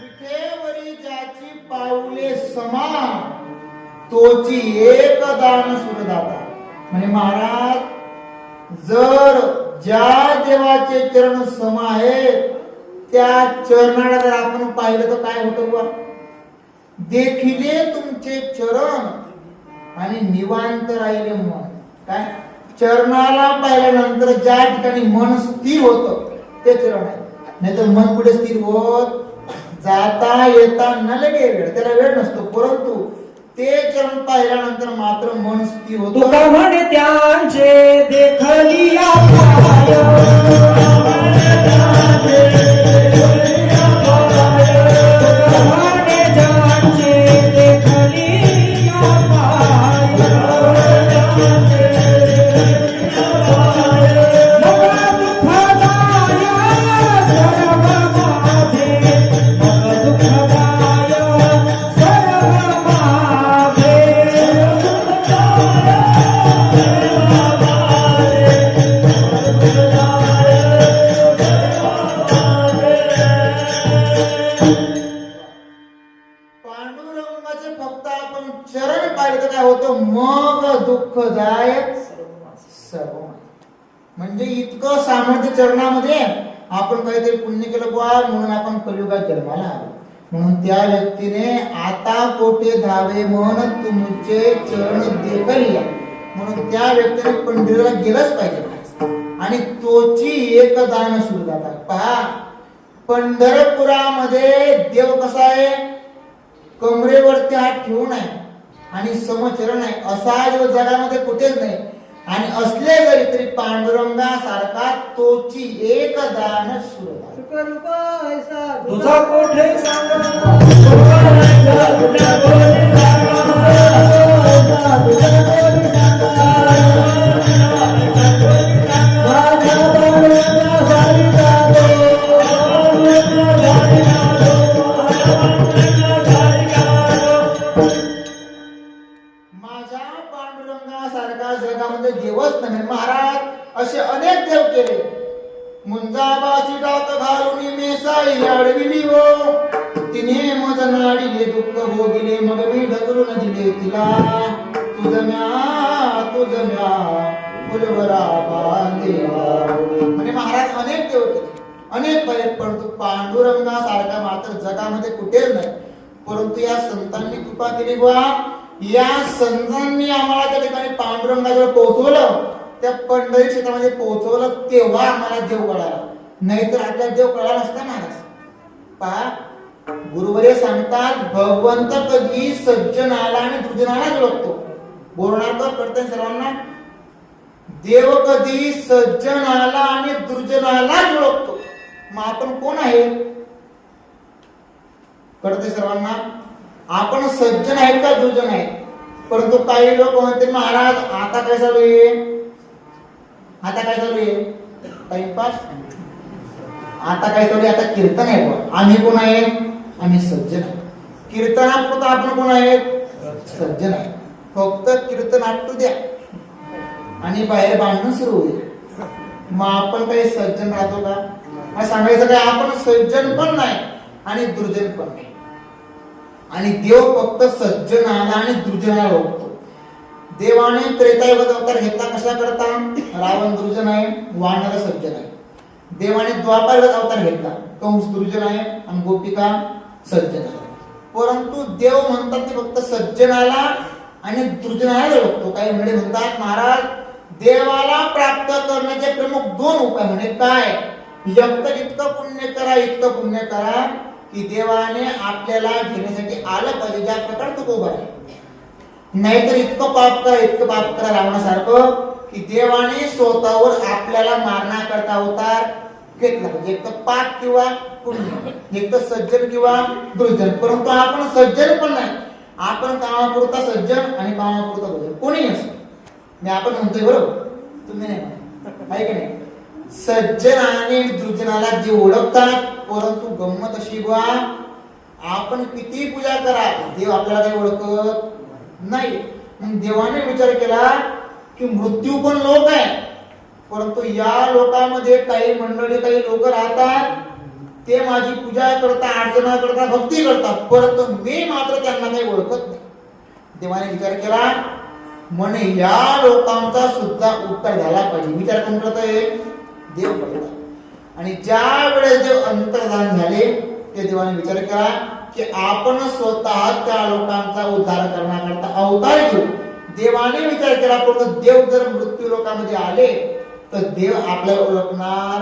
विठेवरी ज्याची पाऊले समान तोची एक दान सुरदाता. म्हणजे महाराज जर ज्या देवाचे चरण सम आहेत त्या चरणाला जर आपण पाहिलं तर काय होतं बुवा? देखिले तुमचे चरण आणि निवांत राहिले मन. काय? चरणाला पाहिल्यानंतर ज्या ठिकाणी मन स्थिर होतं ते चरण आहे. नाही तर मन कुठे स्थिर होत? जाता येता न लगे वेळ, त्याला वेळ नसतो. परंतु ते चरण पाहिल्यानंतर मात्र मन स्थिर होतं. तुका म्हणे त्यांचे देखलिया पाय म्हणे ज्यांचे देखलिया पाय मग दुःखदाया दुःख जाय सर्व. म्हणजे इतकं सामर्थ्य चरणामध्ये आपण काहीतरी पुण्य केलं बुवा म्हणून आपण कलियुगात जन्माला आलो. म्हणून त्या व्यक्तीने आता कोठे धावे मन तुमचे चरण देखलिया, म्हणून त्या व्यक्तीने पंढरीला गेलंच पाहिजे. आणि तोची एक दान सुरू जातात. पहा पंढरपुरामध्ये देव कसा आहे, कमरेवरती हात ठेवून आहे आणि समचरण आहे. असा देव जगामध्ये कुठेच नाही. आणि असले जरी तरी पांडुरंगासारखा तोची एक दान सुरू जातात. तुझा कोठे सांगा माझ्या पांडुरंगासारखा जगामध्ये देवच नाही. महाराज असे अनेक देव केले. मुंजाबाची डाक घालून मेसाई अडविली हो, तिने मज नाडिले दुःख भोगिले, मग मी ढकलून दिले तिला. तुझम्या फुलवरा बांधेवा. म्हणजे महाराज अनेक देव केले, अनेक पर्यंत, परंतु पांडुरंगासारखा मात्र जगामध्ये कुठेच नाही. परंतु या संतांनी कृपा केली बा, या संतांनी आम्हाला त्या ठिकाणी पांडुरंगाजवळ पोहोचवलं, त्या पंढरी क्षेत्रामध्ये पोहोचवलं, तेव्हा आम्हाला देव कळाला. नाहीतर आपल्याला देव कळाला नसता महाराज. पहा गुरुवर्य सांगतात, भगवंत कधी सज्जनाला आणि दुर्जनाला ओळखतो. बोलणार करते सर्वांना, देव कधी सज्जनाला आणि दुर्जनाला ओळखतो. मग आपण कोण आहे कळते सर्वांना? आपण सज्जन आहेत का दुर्जन आहेत? परंतु काही लोक म्हणते महाराज आता काय चालू आहे, आता काय चालू आहे टाइमपास, आता काय चालू आहे, आता कीर्तन आहे. आम्ही कोण आहे? आम्ही सज्जन आहे. कीर्तनापुरतं आपण कोण आहेत? सज्जन आहे. फक्त कीर्तन आटू द्या आणि बाहेर बांधणं सुरू होईल. मग आपण काही सज्जन राहतो का? मग सांगायचं काय, आपण सज्जन पण नाही आणि दुर्जन पण नाही. आणि देव फक्त सज्जनाला आणि दुर्जनाला ओळखतो. देवाने त्रेतायुगात अवतार घेतला कशा करता? रावण दुर्जन आहे, वानर सज्जन आहे. देवाने द्वापारयुगात अवतार घेतला, कंस दुर्जन आहे आणि गोपिका सज्जन आहे. परंतु देव म्हणतात ते फक्त सज्जनाला आणि दुर्जनाला ओळखतो. काही म्हणजे म्हणतात महाराज देवाला प्राप्त करण्याचे प्रमुख दोन उपाय म्हणजे काय? इतकं पुण्य करा, इतकं पुण्य करा की देवाने आपल्याला घेण्यासाठी आलं पाहिजे, ज्या प्रकारे तू उभा आहे. नाहीतर इतकं पाप करा रावणासारखं की देवाने स्वतःवर आपल्याला मारण्याकरता अवतार घेतला पाहिजे. एक तर पाप किंवा पुण्य, एक तर सज्जन किंवा दुर्जन. परंतु आपण सज्जन पण नाही, आपण कामापुरता सज्जन आणि कामापुरता दुर्जन कोणी असतो. मी आपण म्हणतोय बरोबर, तुम्ही नाही आहे की नाही? सज्जन आणि दुर्जनाला जे ओळखतात. परंतु गंमत अशी बा, आपण किती पूजा करा देव आपल्याला काही ओळखत नाही. मग देवाने विचार केला की मृत्यू पण लोक आहे, परंतु या लोकांमध्ये काही मंडळी, काही लोक राहतात, ते माझी पूजा करतात, अर्चना करतात, भक्ती करतात, परंतु मी मात्र त्यांना काही ओळखत नाही. देवाने विचार केला म्हणे या लोकांचा सुद्धा उत्तर झाला पाहिजे. विचार कोण करत आहे? देव करतात. आणि ज्या वेळेस देव अंतर्धान झाले, ते देवाने विचार केला की आपण स्वतः त्या लोकांचा उद्धार करण्याकरता अवतार घेऊ. देवाने विचार केला, परंतु देव जर मृत्यू लोकांमध्ये आले तर देव आपल्याला ओळखणार.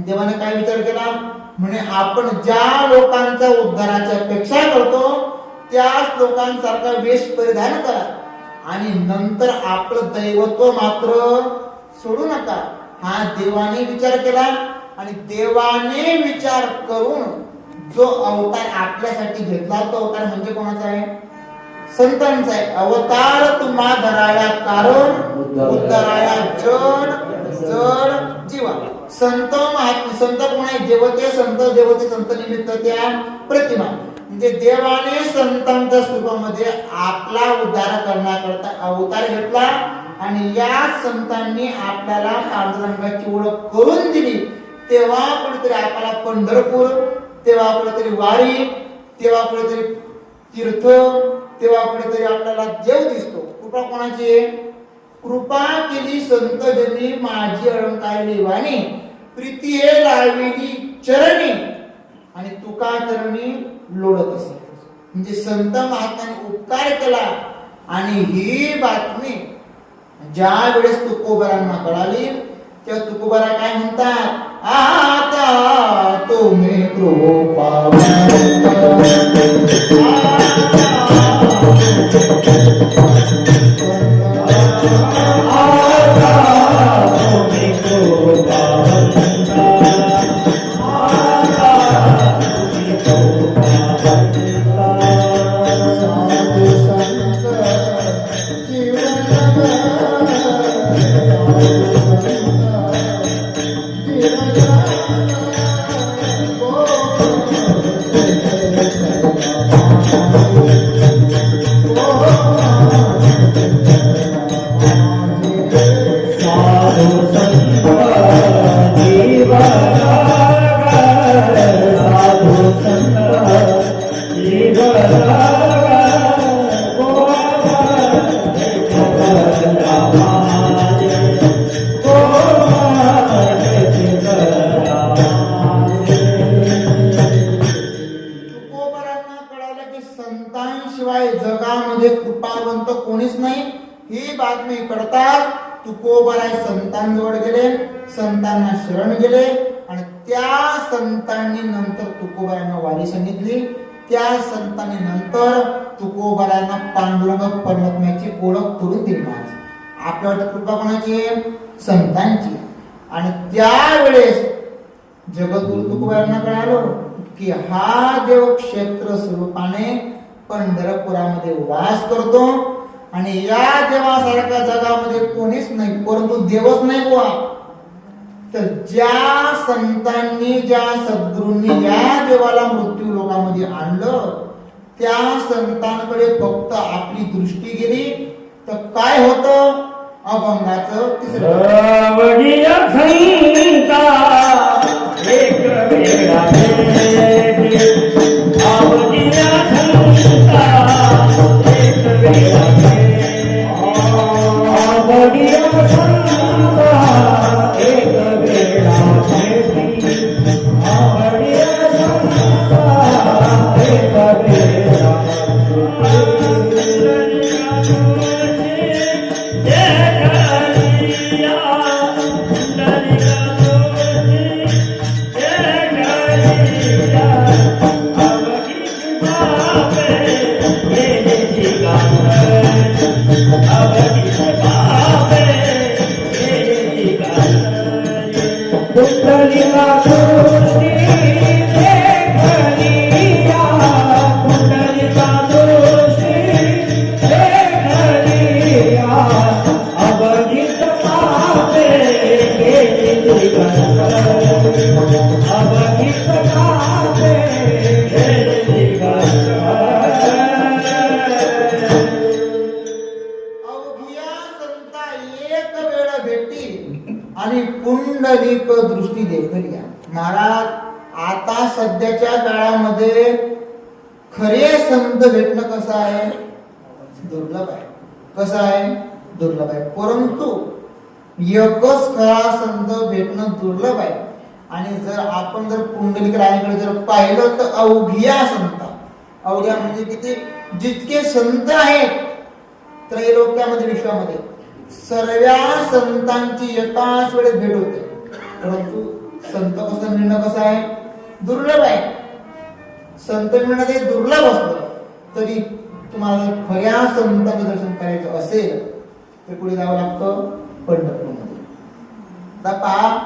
देवाने काय विचार केला म्हणे आपण ज्या लोकांचा उद्धाराची अपेक्षा करतो त्याच लोकांसारखा वेश परिधान करा आणि नंतर आपलं दैवत्व मात्र सोडू नका. हा देवाने विचार केला. आणि देवाने विचार करून जो अवतार आपल्यासाठी घेतला, तो अवतार म्हणजे कोणाचा आहे? संतांचा आहे. अवतार तुम्हा धराया कारण उद्धराया जड जीवा. संत महात्मा, संत कोण आहे? देवते संत, देवते संत निमित्त त्या प्रतिमा. म्हणजे देवाने संतांच्या स्वरूपामध्ये आपला उद्धार करण्याकरता अवतार घेतला आणि या संतांनी आपल्याला पांडुरंगाची ओळख करून दिली. तेव्हा कुठेतरी आपल्याला पंढरपूर, तेव्हा कुठेतरी वारी, तेव्हा कुठेतरी तीर्थ, तेव्हा कुठेतरी आपल्याला देव दिसतो. कृपा कोणाची आहे? कृपा केली संत जनी माझी अलंकारिली वाणी, प्रीती हे लाविली चरणी आणि तुका चरणी लोळत असे. म्हणजे संत महात्म्याने उपकार केला आणि ही बातमी ज्या वेळेस तुकोबारांना कळाली तेव्हा तुकोबारा काय म्हणतात? आता तुम्ही कृपा संतांशिवाय जगामध्ये कृपावंत कोणीच नाही ही बातमी कळताच तुकोबाराय संतांजवळ गेले, संतांना शरण गेले आणि त्या संतांनी नंतर तुकोबारांना वारी सांगितली. त्या संतांनी नंतर तुकोबारांना पांडुरंग परमात्म्याची ओळख करून दिली. आपल्यावर कृपा कोणाची आहे? संतांची. आणि त्यावेळेस जगद्गुरु तुकोबारांना कळालं की हा देव क्षेत्र स्वरूपाने पंढरपुरामध्ये वास करतो आणि या देवासारख्या जगामध्ये कोणीच नाही, परंतु देवच नाही बुवा. तर ज्या संतांनी ज्या सद्गुरूंनी या देवाला मृत्यू लोकामध्ये आणलं त्या संतांकडे फक्त आपली दृष्टी गेली तर काय होतं? अभंगाचं तिसरं आणि पुंडलिक दृष्टी देखील घ्या. महाराज आता सध्याच्या काळामध्ये खरे संत भेटणं कसं आहे? दुर्लभ आहे. कसं आहे? दुर्लभ आहे. परंतु एकच खरा संत भेटणं दुर्लभ आहे. आणि जर आपण जर पुंडलिक रायाकडे जर पाहिलं तर अवघिया संत, अवघ्या म्हणजे किती? जितके संत आहेत त्रैलोक्यामध्ये विश्वामध्ये सर्व संतांची एकाच वेळेस भेट होते. परंतु संत कसं मिळणं कसं आहे? दुर्लभ आहे. संत मिळणं ते दुर्लभ असतं. तरी तुम्हाला जर खऱ्या संतांचं दर्शन करायचं असेल तर पुढे जावं लागतं पंढरपूरमध्ये. आता पहा,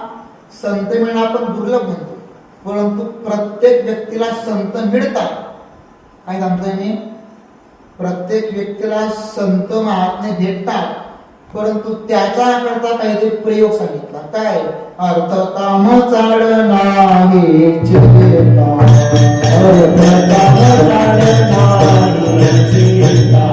संत मिळणं आपण दुर्लभ म्हणतो, परंतु प्रत्येक व्यक्तीला संत मिळतात. काय सांगतोय मी? प्रत्येक व्यक्तीला संत महात्मे भेटतात, परंतु त्याचा करता काहीतरी प्रयोग सांगितला. काय? अर्थ काम चाड नाही चिंता, अर्थ काम चाड नाही चिंता.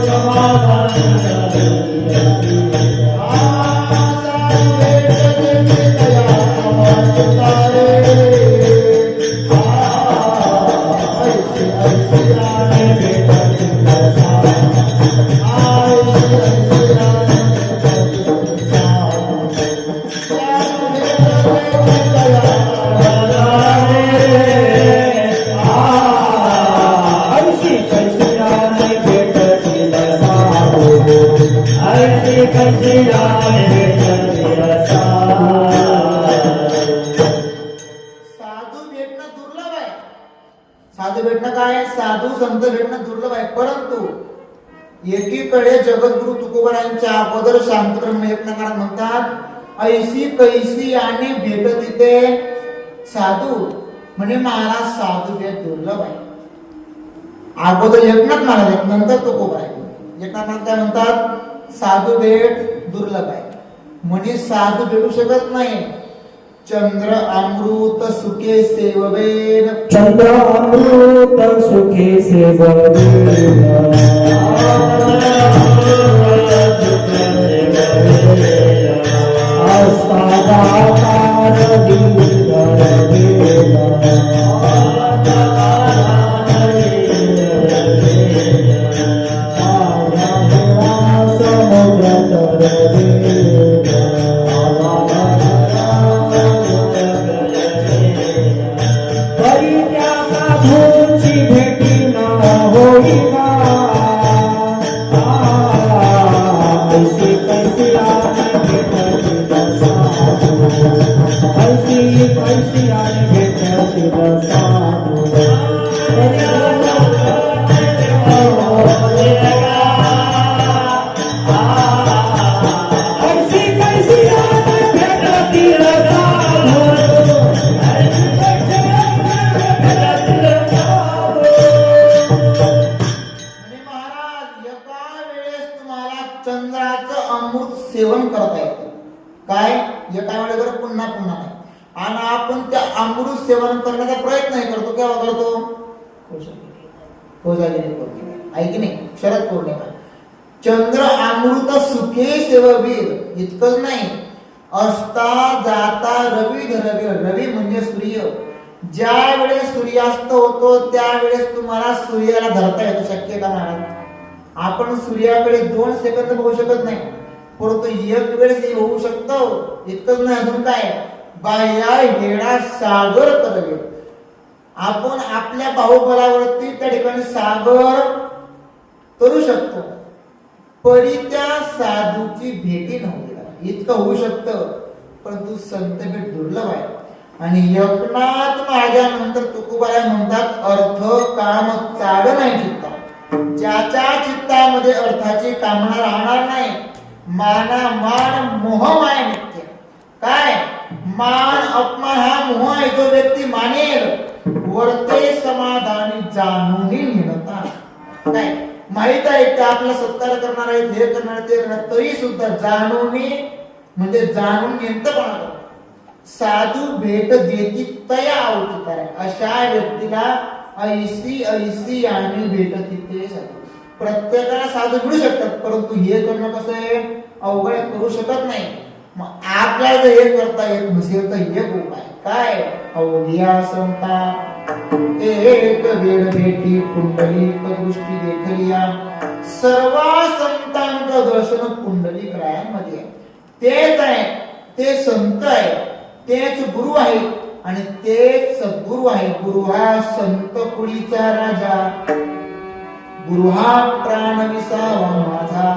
समाधान भेटणं दुर्लभ आहे. साधू भेटणं काय, साधू संत भेटणं दुर्लभ आहे. परंतु एकीकडे जगद्गुरु तुकोबारायांच्या अगोदर शांतब्रह्म यज्ञकार म्हणतात ऐसी कैसी आणि भेट तिथे साधू म्हणे महाराज साधू भेट दुर्लभ आहे. अगोदर एकनाथ महाराज नंतर तुकोबाराय. एकनाथ महाराज काय म्हणतात, साधू भेट दुर्लभ आहे म्हणे साधू भेटू शकत नाही. चंद्र अमृत सुखे सेववेद, चंद्र अमृत सुखे चंद्राचं अमृत सेवन करता येतं. काय, एका वेळेवर पुन्हा पुन्हा नाही. आणि आपण त्या अमृत सेवन करण्याचा प्रयत्न करतो. केव्हा करतो, कोजागिरी करतो, आहे की नाही, शरद पौर्णिमा. चंद्र अमृत सुखे सेववीर इतकंच नाही, असता जाता रवी धरवी. रवी म्हणजे सूर्य. ज्या वेळेस सूर्यास्त होतो त्यावेळेस तुम्हाला सूर्याला धरता येतो. शक्य का महाराज? आपण सूर्याकडे 2 सेकंद बघू शकत नाही, परंतु एक वेळेस होऊ शकतो. इतकंच नाही, अजून काय, बाह्या हेडा सागर करवे. आपण आपल्या बाहुबलावरती त्या ठिकाणी सागर करू शकतो. परी त्या साधूची भेटी नव्हती, इतकं होऊ शकतं. परंतु संत भेट दुर्लभ आहे. आणि एकनाथ महाराजांनंतर तुकोबाराय म्हणतात अर्थ काम चाड नाही चित्ता. ज्याच्या चित्तामध्ये अर्थाची कामना राहणार नाही, माना मान मोह माय नित्य. काय, मान अपमान हा मोह आहे. जो व्यक्ती मानेल वर्ते समाधानी जाणून निरता. काय, माहित आहे ते आपला सत्कार करणार आहे, हे करणार ते करणार, तरी सुद्धा जाणून म्हणजे जाणून नेमतपणा. साधू भेट देती तया आवती आहे. अशा व्यक्तीला ऐसी ऐसी आणि भेट तिथे साधू. प्रत्येकाला साधू मिळू शकतात, परंतु हे करणं कसं आहे, अवघड करू शकत नाही. मग आपल्याला जर हे करता येत नसेल तर एक उपाय काय, अवघ्या संता एक वेळ भेटी पुंडलिक दृष्टी देखलिया. सर्व संतांचं दर्शन पुंडलिक रायांमध्ये. तेच आहे, ते संत आहे, तेच गुरु आहे आणि तेच सद्गुरु आहे. गुरु हा संत कुळीचा राजा, गुरु हा प्राण विसावा माझा,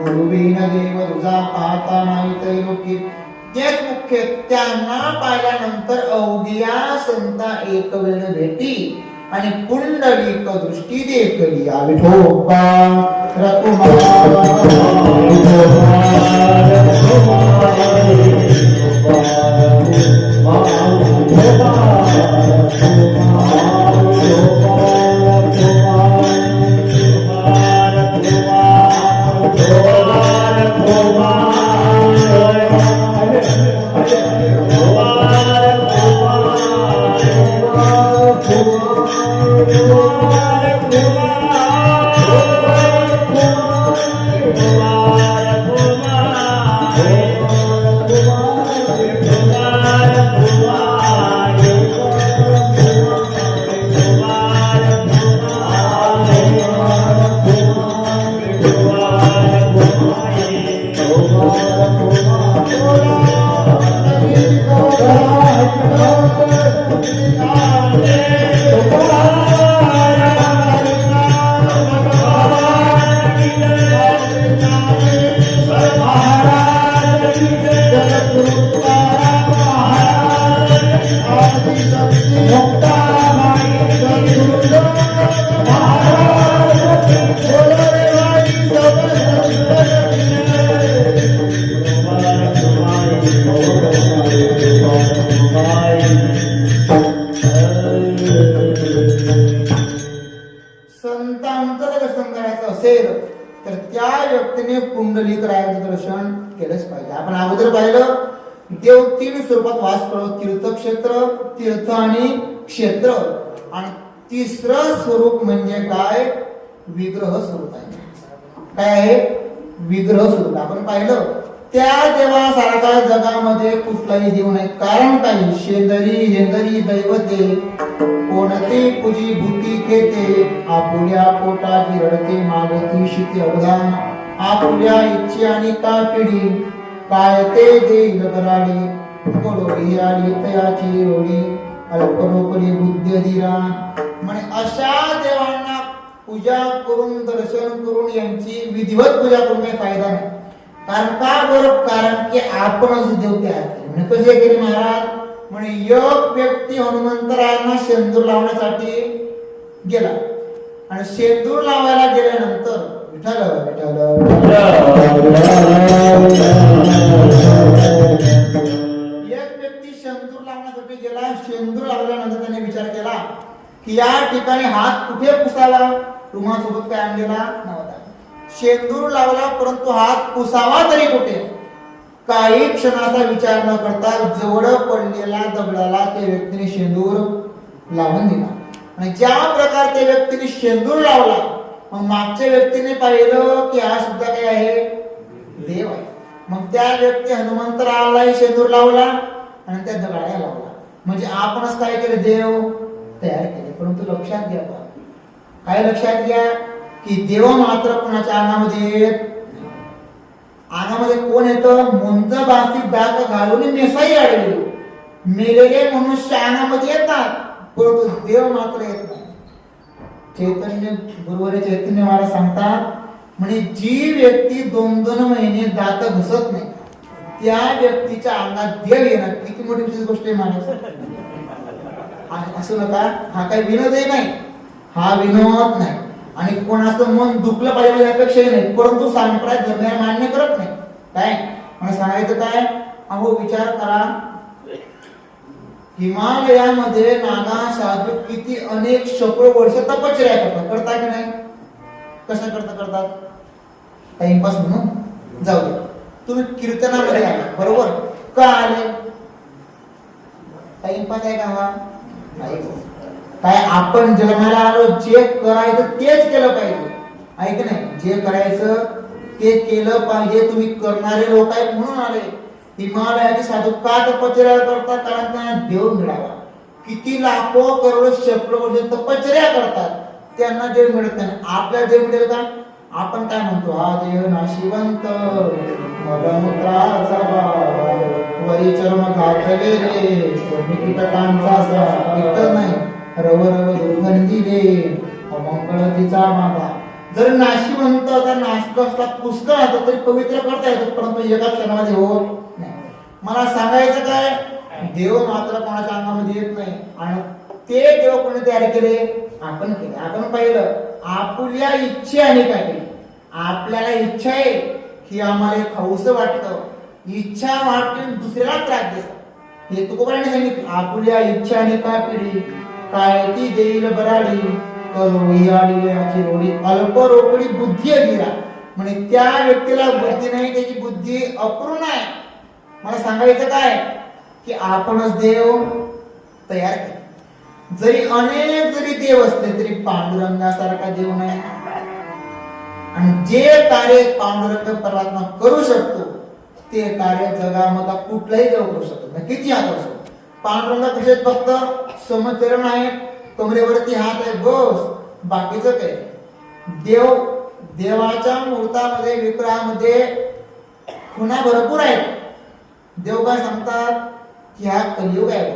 गुरु बिन देव तुझा पाहता नाही त्रैलोकी. तेच मुख्य. त्यांना पाहिल्यानंतर अवघ्या संता एक वेळ भेटी आणि पुंडलिक दृष्टी देखली. विठोबा मुक्ताबाई संतांचं जर दर्शन करायचं असेल तर त्या व्यक्तीने पुंडलिकरायाचं दर्शन केलंच पाहिजे. आपण अगोदर पाहिलं देव 3 स्वरूपात वास करतो, तीर्थक्षेत्र, तीर्थ आणि क्षेत्र. आणि तिसरं स्वरूप म्हणजे काय? विग्रह स्वरूप आहे. काय आहे? विग्रह स्वरूप. आपण पाहिलं त्या देवासारखा जगामध्ये कुठलाही देव नाही. कारण काही शेंदरी हेंदरी दैवते कोणते पूजी भूती घेते, आपुल्या पोटाची रडते मागती शिती अवधान, आपुल्या इच्छे आणि का पिढी काय ते देईल बराडी, कोलोरी आली तयाची रोडी अल्परोपरी बुद्धी अधिरा. म्हणजे अशा देवांना पूजा करून दर्शन करून यांची विधिवत पूजा करून काही फायदा नाही. कारण का बरं? कारण की आपणच देव तयार केले. म्हणजे कसे केले महाराज? म्हणे एक व्यक्ती हनुमंतरायांना शेंदूर लावण्यासाठी गेला आणि शेंदूर लावायला गेल्यानंतर विठ्ठल एक व्यक्ती शेंदूर लावण्यासाठी गेला. शेंदूर लावल्यानंतर त्याने विचार केला की या ठिकाणी हात कुठे पुसावा. रुमासोबत काय आणलेला नव्हता. शेंदूर लावला परंतु हात पुसावा तरी कुठे? काही क्षणाचा विचार न करता जवळ पडलेल्या दगडाला त्या व्यक्तीने शेंदूर लावून दिला. आणि ज्या प्रकारे त्या व्यक्तीने शेंदूर लावला मग मागच्या व्यक्तीने पाहिलं की हा सुद्धा काय आहे? देव आहे. मग त्या व्यक्ती हनुमंतरायालाही शेंदूर लावला आणि त्या दगडाला लावला. म्हणजे आपणच काय केलं? देव तयार केले. परंतु लक्षात घ्या, काय लक्षात घ्या की देव मात्र कोणाच्या अंगामध्ये येत. अंगामध्ये कोण येतं? मुंज बासी डाक घालून मेसाई आडली. मेलेले मनुष्य अंगामध्ये येतात परंतु देव मात्र येत नाही. चैतन्य गुरुवारी चैतन्य महाराज सांगतात म्हणजे जी व्यक्ती 2-2 महिने दात घसत नाही त्या व्यक्तीच्या अंगात देव येणार. किती मोठी विशेष गोष्ट आहे महाराज. असं नका, हा काही विनोदही नाही, हा विनोद नाही. आणि कोणाचं मन दुखलं पाहिजे यापेक्षाही नाही. परंतु सांप्रदाय धर्म मान्य करत नाही. काय मला सांगायचं काय? अहो विचार करा, हिमालयामध्ये नागा साधू किती अनेक शेकडो वर्ष तपश्चर्या करतात की नाही? कशा करतात? टाइमपास म्हणून जाऊ दे. तुम्ही कीर्तनामध्ये आले बरोबर, का आले? टाइमपास आहे का हा? नाही. काय आपण जन्माला आलो जे करायचं तेच केलं पाहिजे, आहे की नाही? जे करायचं ते केलं पाहिजे. तुम्ही करणारे लोक आहेत म्हणून आले. हिमालयाचे साधू का तपश्चर्या करतात? कारण त्यांना देव मिळावा. किती लाखो करोडो शेकडो वर्ष तपश्चर्या करतात, त्यांना देव मिळत नाही. आपल्याला देव मिळेल का? आपण काय म्हणतो? हा देव नाशिवंत मलमूत्राचा वरी चर्म घातले रे कीटकांचा इतर नाही रव रव दुर्गंधी दे अमंगळ तिचा मागा. जर नाशिवंत आता नाशक असला पुष्कळ असतो तरी पवित्र करता येतो परंतु एका क्षणामध्ये होत नाही. मला सांगायचं काय? देव मात्र कोणाच्या अंगामध्ये येत नाही. आणि ते देव कोणी तयार केले? आपण केले. आपण पाहिलं आपुल्या इच्छेने काय केले? आपल्याला इच्छा आहे की आम्हाला खाऊसं वाटतं, इच्छा वाटून दुसऱ्याला त्रास देतात. हे तुकोबाने सांगितलं, आपुल्या इच्छाने का पिढी काय ती देईल बराडी कलोयाची रोडी अल्प रोकडी बुद्धी अगिरा. म्हणजे त्या व्यक्तीला बुद्धी नाही, त्याची बुद्धी अपूर्ण आहे. मला सांगायचं काय की आपणच देव तयार केले. जरी अनेक जरी देव असले तरी पांडुरंगासारखा देव नाही. आणि जे कार्य पांडुरंग परमात्मा करू शकतो ते कार्य जगामध्ये कुठलाही देव करू शकतो नाही. किती हात असो पांडुरंग कसे फक्त समचरण आहे, कमरेवरती हात आहे बस, बाकीचं काय? देवाच्या मूर्तामध्ये विग्रहामध्ये खुणा भरपूर आहेत. देव काय सांगतात की हा कलियुग आहे,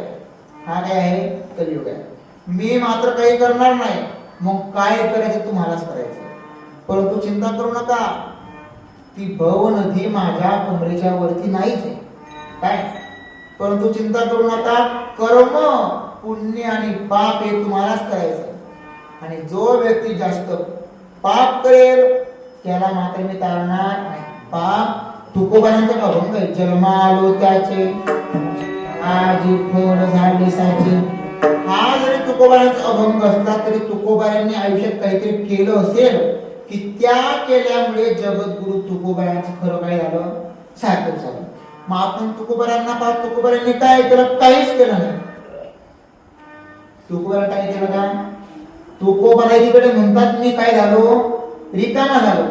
हा काय आहे? कलियुग आहे. मी मात्र काही करणार नाही. मग काय करायचं? तुम्हालाच करायचं. परंतु चिंता करू नका, ती भव नदी माझ्या कमरेच्या वरती नाहीच आहे. काय? परंतु चिंता करू नका, कर्म पुण्य आणि पाप हे तुम्हालाच करायचं. आणि जो व्यक्ती जास्त पाप करेल त्याला मात्र मी तारणार नाही. पाप तुकोबांचा अभंग आहे. जन्म आलो त्याचे आजी फळ झाले साचे. हा जरी तुकोबांचा अभंग असला तरी तुकोबांनी आयुष्यात काहीतरी केलं असेल की त्या केल्यामुळे जगद्गुरु तुकोबांचं खरं काय झालं, सार्थक झालं. मग आपण तुकोबांना पाहत, तुकोबांनी काय केलं, काहीच केलं नाही. तुकोबाला काय केलं का? तुकोबाईकडे म्हणतात मी काय झालो, रिकामा झालो.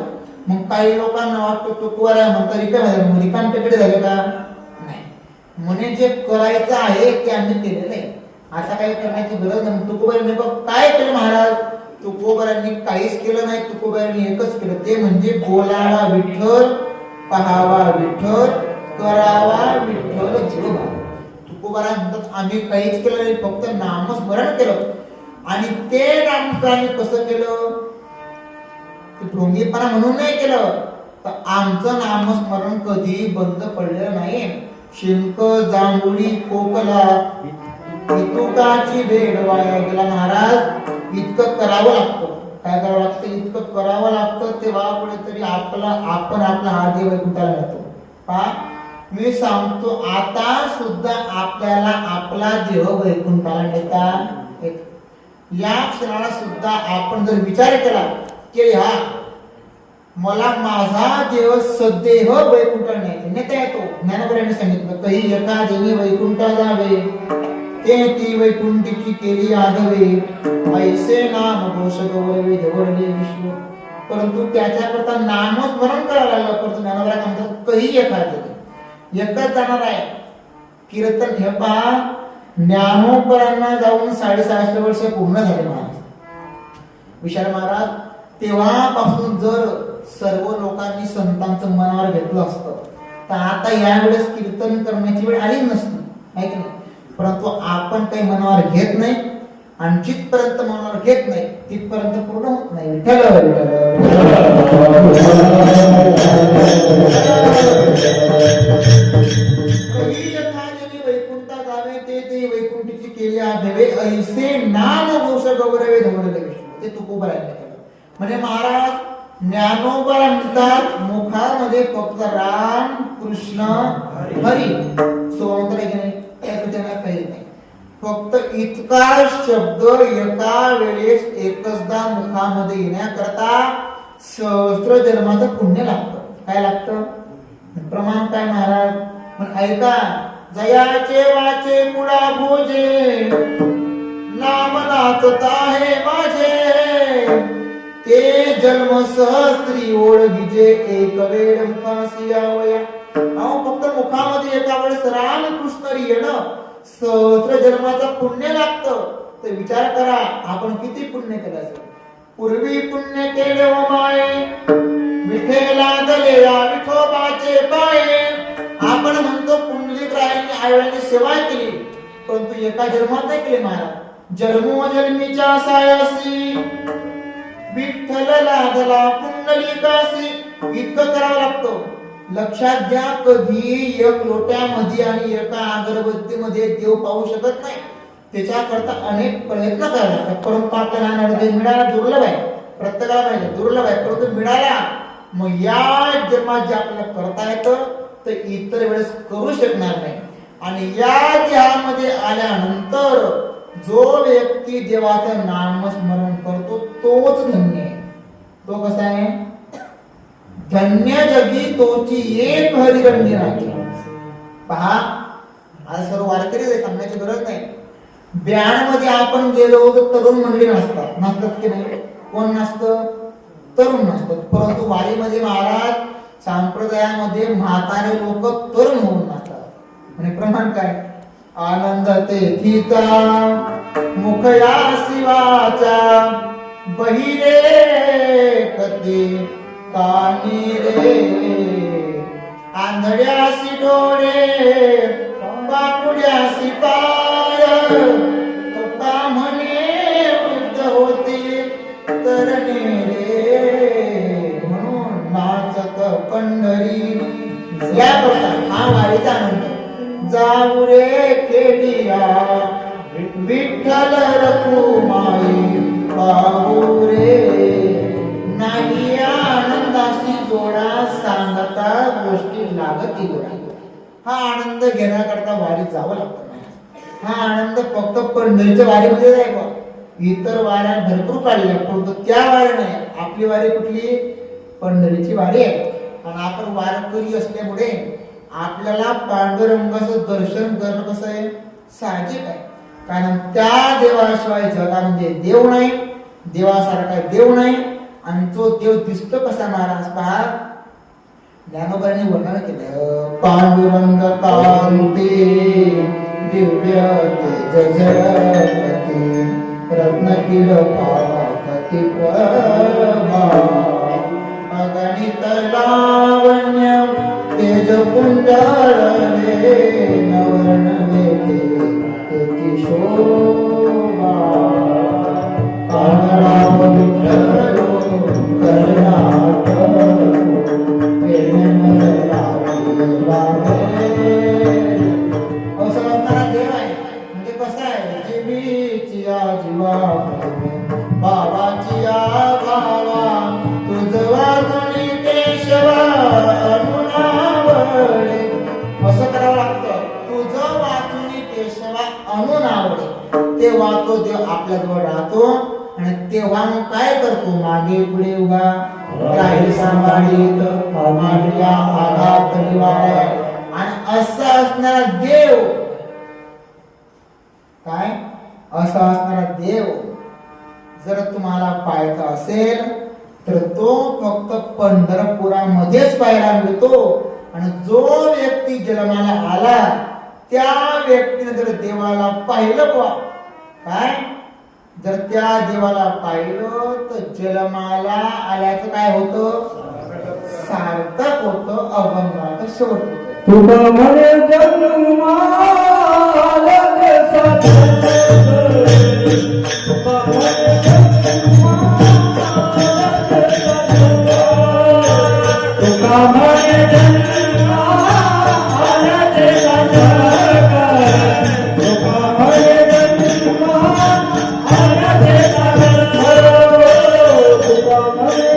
मग काही लोकांना वाटतं तुकोबाला म्हणतात रिकामा झालो, मग रिकाम तिकडे झाले का? नाही. म्हणे जे करायचं आहे ते आम्ही केलेलं आहे, आता काही करण्याची गरज नाही. तुकोबांनी काय केलं महाराज? तुकोबांनी काहीच केलं नाही. तुकोबांनी एकच केलं, ते म्हणजे बोलावा विठ्ठल, पहावा विठ्ठल, करावा विठ्ठल जीवा. तुकोबारा म्हणतात आम्ही काहीच केलं नाही, फक्त नामस्मरण केलं. आणि ते नामस्मरण कसं केलं? ते ढोंगीपणा म्हणून नाही केलं, तर आमचं नामस्मरण कधी बंद पडलेलं नाही. शिंक जांभुळी खोकला इतुकाची भेड वाया गेला. महाराज इतकं करावं लागतं. काय करावं लागतं? इतकं करावं लागतं, तेव्हा कुठेतरी आपण आपला हा देव वैकुंठाला जातो. पहा मी सांगतो, आता सुद्धा आपल्याला आपला देह वैकुंठाला नेता येतो. या क्षणाला सुद्धा आपण जर विचार केला की हा मला माझा देव सदैव वैकुंठाला नेता येतो. ज्ञानोबांनी सांगितलं काही एका देवी वैकुंठा जावे ते ती वैकुंठीची केली आधवे ऐसे नाम घोष गौरवे जवळले विश्व. परंतु त्याच्याकरता नामस्मरण करावं लागलं. परंतु ज्ञानोबा म्हणतात काही एखादं एकच जाणार आहे कीर्तन. हे पहा ज्ञानोबांना जाऊन 650 वर्ष पूर्ण झाले महाराज. विशाल महाराज तेव्हापासून जर सर्व लोकांनी संतांचं मनावर घेतलं असतं तर आता यावेळेस कीर्तन करण्याची वेळ आली नसती, आहे की नाही? परंतु आपण काही मनावर घेत नाही आणि जिथपर्यंत मनावर घेत नाही तिथपर्यंत पूर्ण होत नाही. वैकुंठा जावे ते वैकुंठीची केली आधवे ऐसे नाम घोष गौरवे धवळले विष्णू. ते तुकोबाला केलं. म्हणजे महाराज ज्ञानोबा म्हणतात मुखामध्ये फक्त राम कृष्ण हरी सोमंतर आहे की नाही, काही नाही. फक्त इतका शब्द एका वेळेस एकचदा मुखामध्ये येण्याकरता सहस्त्र जन्माचं पुण्य लागतं. काय लागतं? प्रमाण काय महाराज? पण ऐका, जयाचे वाचे मुळा भोजे नाम नाचता हे माझे ते जन्म सहस्त्री ओळखीचे एक वेळ मुखासी यावया. फक्त मुखामध्ये एका वेळेस राम कृष्ण येणं सहस्त्र जन्माचा पुण्य लागतं. तर विचार करा आपण किती पुण्य केलं असेल. पूर्वी पुण्य केले व माये विठेला दले विठोबाचे पाये. आपण म्हणतो पुंडलिकरायांनी आईवडिलांनी सेवा केली, परंतु एका जन्मात नाही केली महाराज. जन्मोजन्मीच्या सायासी विठ्ठल लादला पुंडलिकासी. इतकं करावं लागतं. लक्षात घ्या, कधी एक लोट्यामध्ये आणि एका अगरबत्तीमध्ये देव पाहू शकत नाही. त्याच्याकरता अनेक प्रयत्न करावे लागतात. परंतु आपल्याला मिळाला दुर्लभ आहे, प्रत्येकाला पाहिजे दुर्लभ आहे, परंतु मिळाला. मग या जन्मात जे आपल्याला करता येतं तर इतर वेळेस करू शकणार नाही. आणि या देहामध्ये आल्यानंतर जो व्यक्ती देवाचं नामस्मरण करतो तोच धन्य आहे. तो कसा आहे? धन्य जगी तोची एक हरिरंगी राखी. पहा आज सर्व वारकरी सांगण्याची गरज नाही. ब्याण मध्ये आपण गेलो तर तरुण मंडळी नसतात की नाही? कोण नसतं? तरुण नसतात. परंतु वारीमध्ये महाराज संप्रदायामध्ये म्हातारे लोक तरुण होऊन नसतात. म्हणजे प्रमाण काय? आनंद तेथीचा मुखया शिवाचा बहिरे कधी कानी रे आंधळ्यासी डोळे बापुड्यासी पाय. तुका म्हणे वृद्ध होते तरणे रे म्हणून नाचत पंढरी. या प्रकार हा वारीचा आनंद. जाऊ रे खेडिया विठ्ठल रखुमाई पाहू रे. नाही आनंदाशी जोडा सांगता गोष्टी लागतील. हा आनंद घेण्याकरता वारीत जावं लागतं नाही. हा आनंद फक्त पंढरीच्या वारीमध्ये आहे बा. इतर वाऱ्या भरपूर काढल्या परंतु त्या वाऱ्या नाही. आपली वारी कुठली? पंढरीची वारी आहे. आणि आपण वारकरी असल्यामुळे आपल्याला पांडुरंगाचं दर्शन करणं कसं आहे? साहजिक आहे. कारण त्या देवाशिवाय जगामध्ये देव नाही, देवासारखा देव नाही. आणि तो देव दिसतो कसा महाराज पहा. ज्ञानोबाने वर्णन केलं. पांडुरंग कांती दिव्य तेज जगती रत्नकिल पावती प्रभा अगणित लावण्य तेज पुंजळले नवर्ण वेते शोभा काळराम विठ्ठल कर्नाटक असं असणारा देव आहे. म्हणजे कसं आहे? जीवीची जीवा बाबाची भावा तुझ वाजणी केशवा अनुनावडे. असं करावं लागतं. तुझं वाचुनी केशवा अनुनावडे. तेव्हा तो देव आपल्या जवळ राहतो. आणि तेव्हा मग काय करतो? मागे पुढे उभा राहील सांभाळीत मांडल्या आघात निवारा. आणि असं असणारा देव काय? असा असणारा देव जर तुम्हाला पाहायचा असेल तर तो फक्त पंढरपुरामध्येच पाहायला मिळतो. आणि जो व्यक्ती जन्माला आला त्या व्यक्तीने जर देवाला पाहिलं काय? जर त्या देवाला पाहिलं तर जन्माला आल्याचं काय होतं? सार्थक होतं. अभंगाचा शेवट होतो. तुका म्हणे जन्माला देसा तुका म्हणे तुका म्हणे जन्माला देसा तुका म्हणे जन्माला देसा तुका म्हणे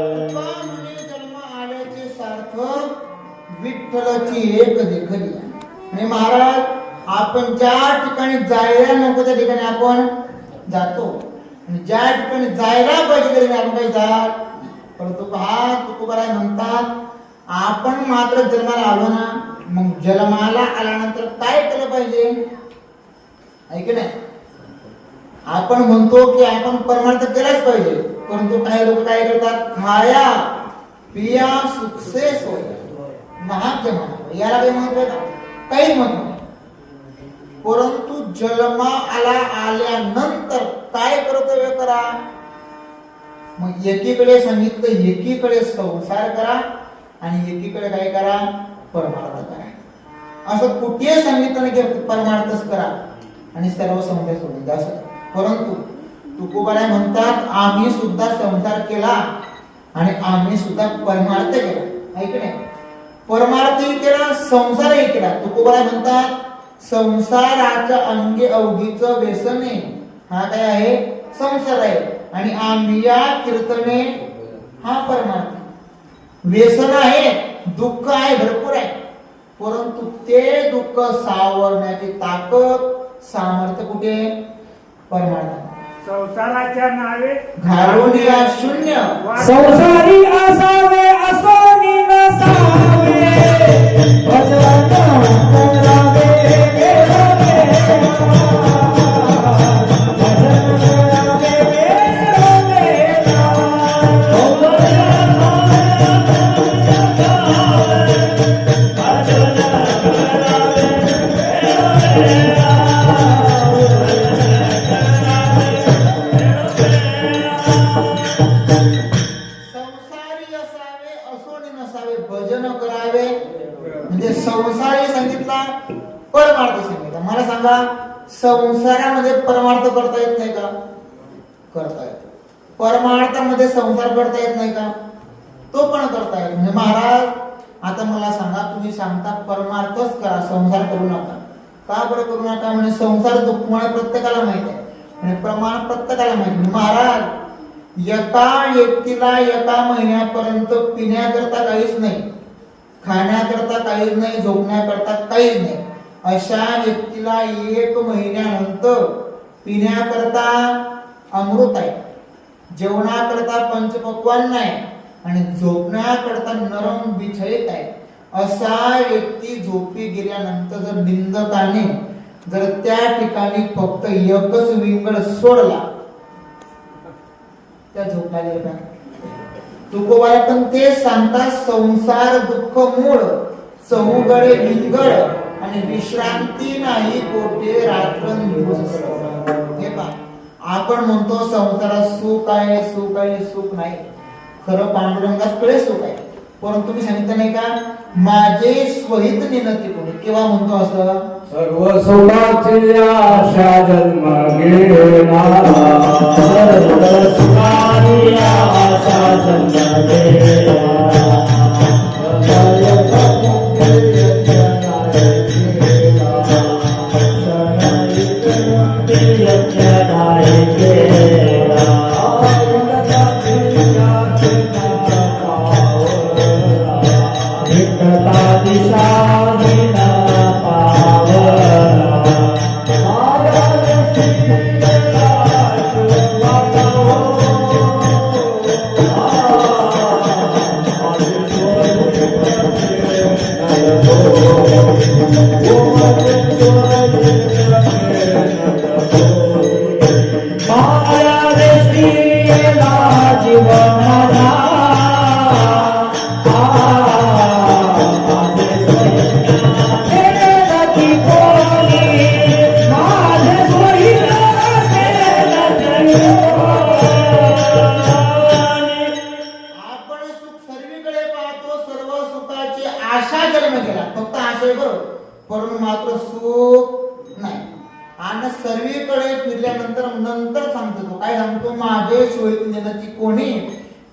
जन्म आल्याचे सार्थक विठ्ठलाची एक देखली. आणि महाराज आपण ज्या ठिकाणी जायला नको त्या ठिकाणी आपण जातो आणि ज्या ठिकाणी जायला पाहिजे त्या आपण काही जात. परंतु पहा तुकोबाराय म्हणतात आपण मात्र जन्माला आलो ना, मग जन्माला आल्यानंतर काय केलं पाहिजे ऐक नाही. आपण म्हणतो की आपण परमार्थ केलाच पाहिजे, परंतु काही लोक काय करतात खाया पिया सुखसे सोय महाग जमा याला काही महत्व आहे का? काही महत्व नाही. परंतु जन्माला आल्यानंतर काय कर्तव्य करा. मग एकीकडे सांगितलं एकीकडे संसार करा आणि एकीकडे काय करा परमार्थ करा. असं कुठे सांगितलं नाही की परमार्थच करा आणि सर्व संसार सोडून द्या. परंतु तुकोबाराय म्हणतात आम्ही सुद्धा संसार केला आणि आम्ही सुद्धा परमार्थ केला. ऐक नाही परमार्थही केला संसारही केला. तुकोबाराय म्हणतात संसाराच्या अंगी अवघीचं व्यसने हा काय आहे संसार आहे आणि आम्ही या कीर्तने हा परमार्थ. व्यसन आहे दुःख आहे भरपूर आहे, परंतु ते दुःख सावरण्याची ताकद सामर्थ्य कुठे परमार्थ. संसाराच्या नावे घालून या शून्य संसारी असावे असोनी नसावे भजन करावे भजन करावे म्हणजे संसारी सांगितला परमार्थ सांगितला. मला सांगा संसारामध्ये परमार्थ करता येत नाही का? करता येतो. परमार्थामध्ये संसार करता येत नाही का? तो पण करता येतो. म्हणजे महाराज आता मला सांगा तुम्ही सांगता परमार्थच करा संसार करू नका. का बरं करू नका? म्हणजे संसार दुःखमय प्रत्येकाला माहित आहे आणि प्रमाण प्रत्येकाला माहिती. महाराज एका व्यक्तीला एका महिन्यापर्यंत पिण्याकरता काहीच नाही, खाण्याकरता काहीच नाही, झोपण्याकरता काहीच नाही. अशा व्यक्तीला एक महिन्यानंतर पिण्याकरता अमृत आहे, जेवणाकरता पंचपक्वान्न आहे आणि झोपण्याकरता नरम बिछाईत आहे. असा व्यक्ती झोपी गेल्यानंतर जर निंदकाने जर त्या ठिकाणी फक्त एकच विंगड सोडला त्या झोपायला का? तुकोबाराय पण ते सांगतात संसार दुःख मूळ चौगडे विंगड आणि विश्रांती नाही कोठे रात्रंदिवस. हे पहा आपण म्हणतो संसारात सुख आहे सुख आहे सुख नाही. खरं पांडुरंगाकडे सुख आहे, परंतु तुम्ही सांगितलं नाही का माझे स्वहित निनती कोणी. केव्हा म्हणतो असं? सर्व सुखाची आशा जन्म घेणारा सर्व सुखा गेला जीवनाला आपण सुख सर्वीकडे पाहतो, सर्व सुखाची आशा जन्म केला, फक्त आशय बरोबर, परंतु मात्र सुख नाही. आणि सर्वीकडे फिरल्यानंतर नंतर सांगतो तो काय सांगतो, माझे सोयी नेणती कोणी,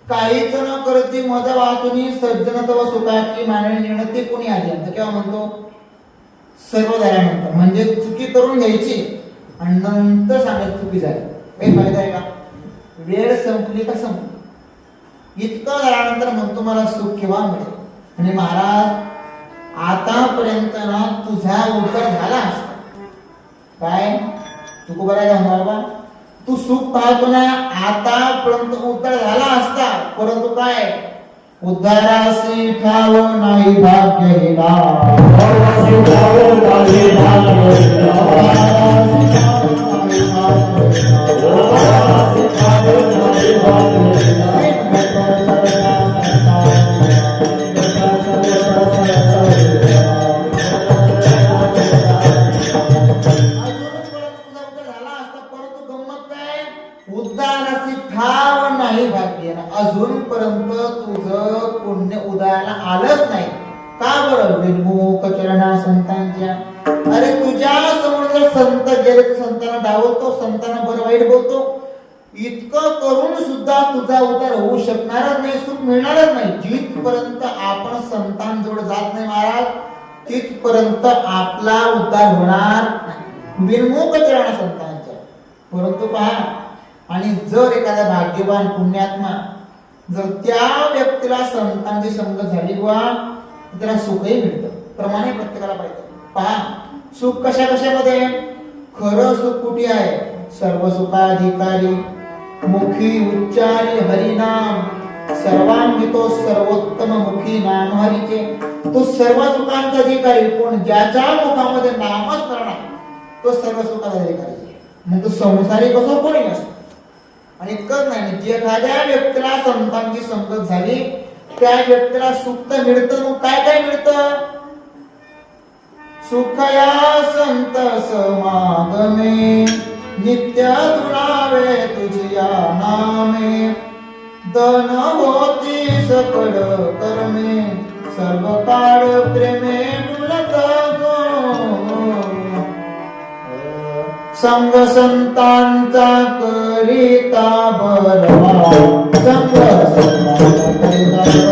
काहीच न करती मज वाचुनी, सज्जन तव सुखाची मानणी नेणती कोणी आली. आता केव्हा म्हणतो, सर्व झाल्यानंतर, म्हणजे चुकी करून घ्यायची आणि नंतर सांगायची चुकी झाली. काही फायदा आहे का? वेळ संपली का संपली. इतकं झाल्यानंतर म्हणतो मला सुख केव्हा मिळेल. म्हणजे महाराज आतापर्यंत ना तुझा उद्धार झाला असता. काय तू बघायला बाबा, तू सुख पाहतो ना, आतापर्यंत उद्धार झाला असता, परंतु काय उद्धारासी ठाव नाही भाग्य हिला. उद्धाराची ठाव नाही भाग्य, अजूनपर्यंत तुझं पुण्य उदयाला आलंच नाही. का बरं? विमुख चरणा संतांच्या. अरे तुझ्या समोर जर संत गेले तर संतांना डावलतो, संतांना बरं वाईट बोलतो. इतकं करून सुद्धा तुझा उद्धार होऊ शकणारच नाही, सुख मिळणारच नाही. जिथपर्यंत आपण संतांजवळ जात नाही महाराज, तिथपर्यंत आपला उद्धार होणार नाही. विमुख चरणा संतांच्या. परंतु पहा, आणि जर एखादा भाग्यवान पुण्यात्मा जर त्या व्यक्तीला संतांची संगत झाली वा त्याला सुखही मिळतं. प्रमाणे प्रत्येकाला पाहिजे. पहा सुख कशा कशामध्ये, खरं सुख कुठे आहे? सर्व सुखाधिकारी मुखी उच्चारी हरिनाम, सर्वांगितो सर्वोत्तम मुखी नाम हरीचे. तो सर्व सुखांचा अधिकारी कोण? ज्याच्या मुखामध्ये नामस्मरण आहे तो सर्व सुखाचा अधिकारी. मग तो संसारी कसो कोणी असतो. आणि इतकंच नाही, जे एखाद्या व्यक्तीला संतांची संगत झाली त्या व्यक्तीला सुख तर मिळतं. मग काय काय मिळतं? सुखया संत समागमे, नित्य तुणावे तुझिया नामे, धन होती सकळ कर्मे, सर्व काळ प्रेमे डुलत संग संतांचा करिता बरवा, संग संतांचा करिता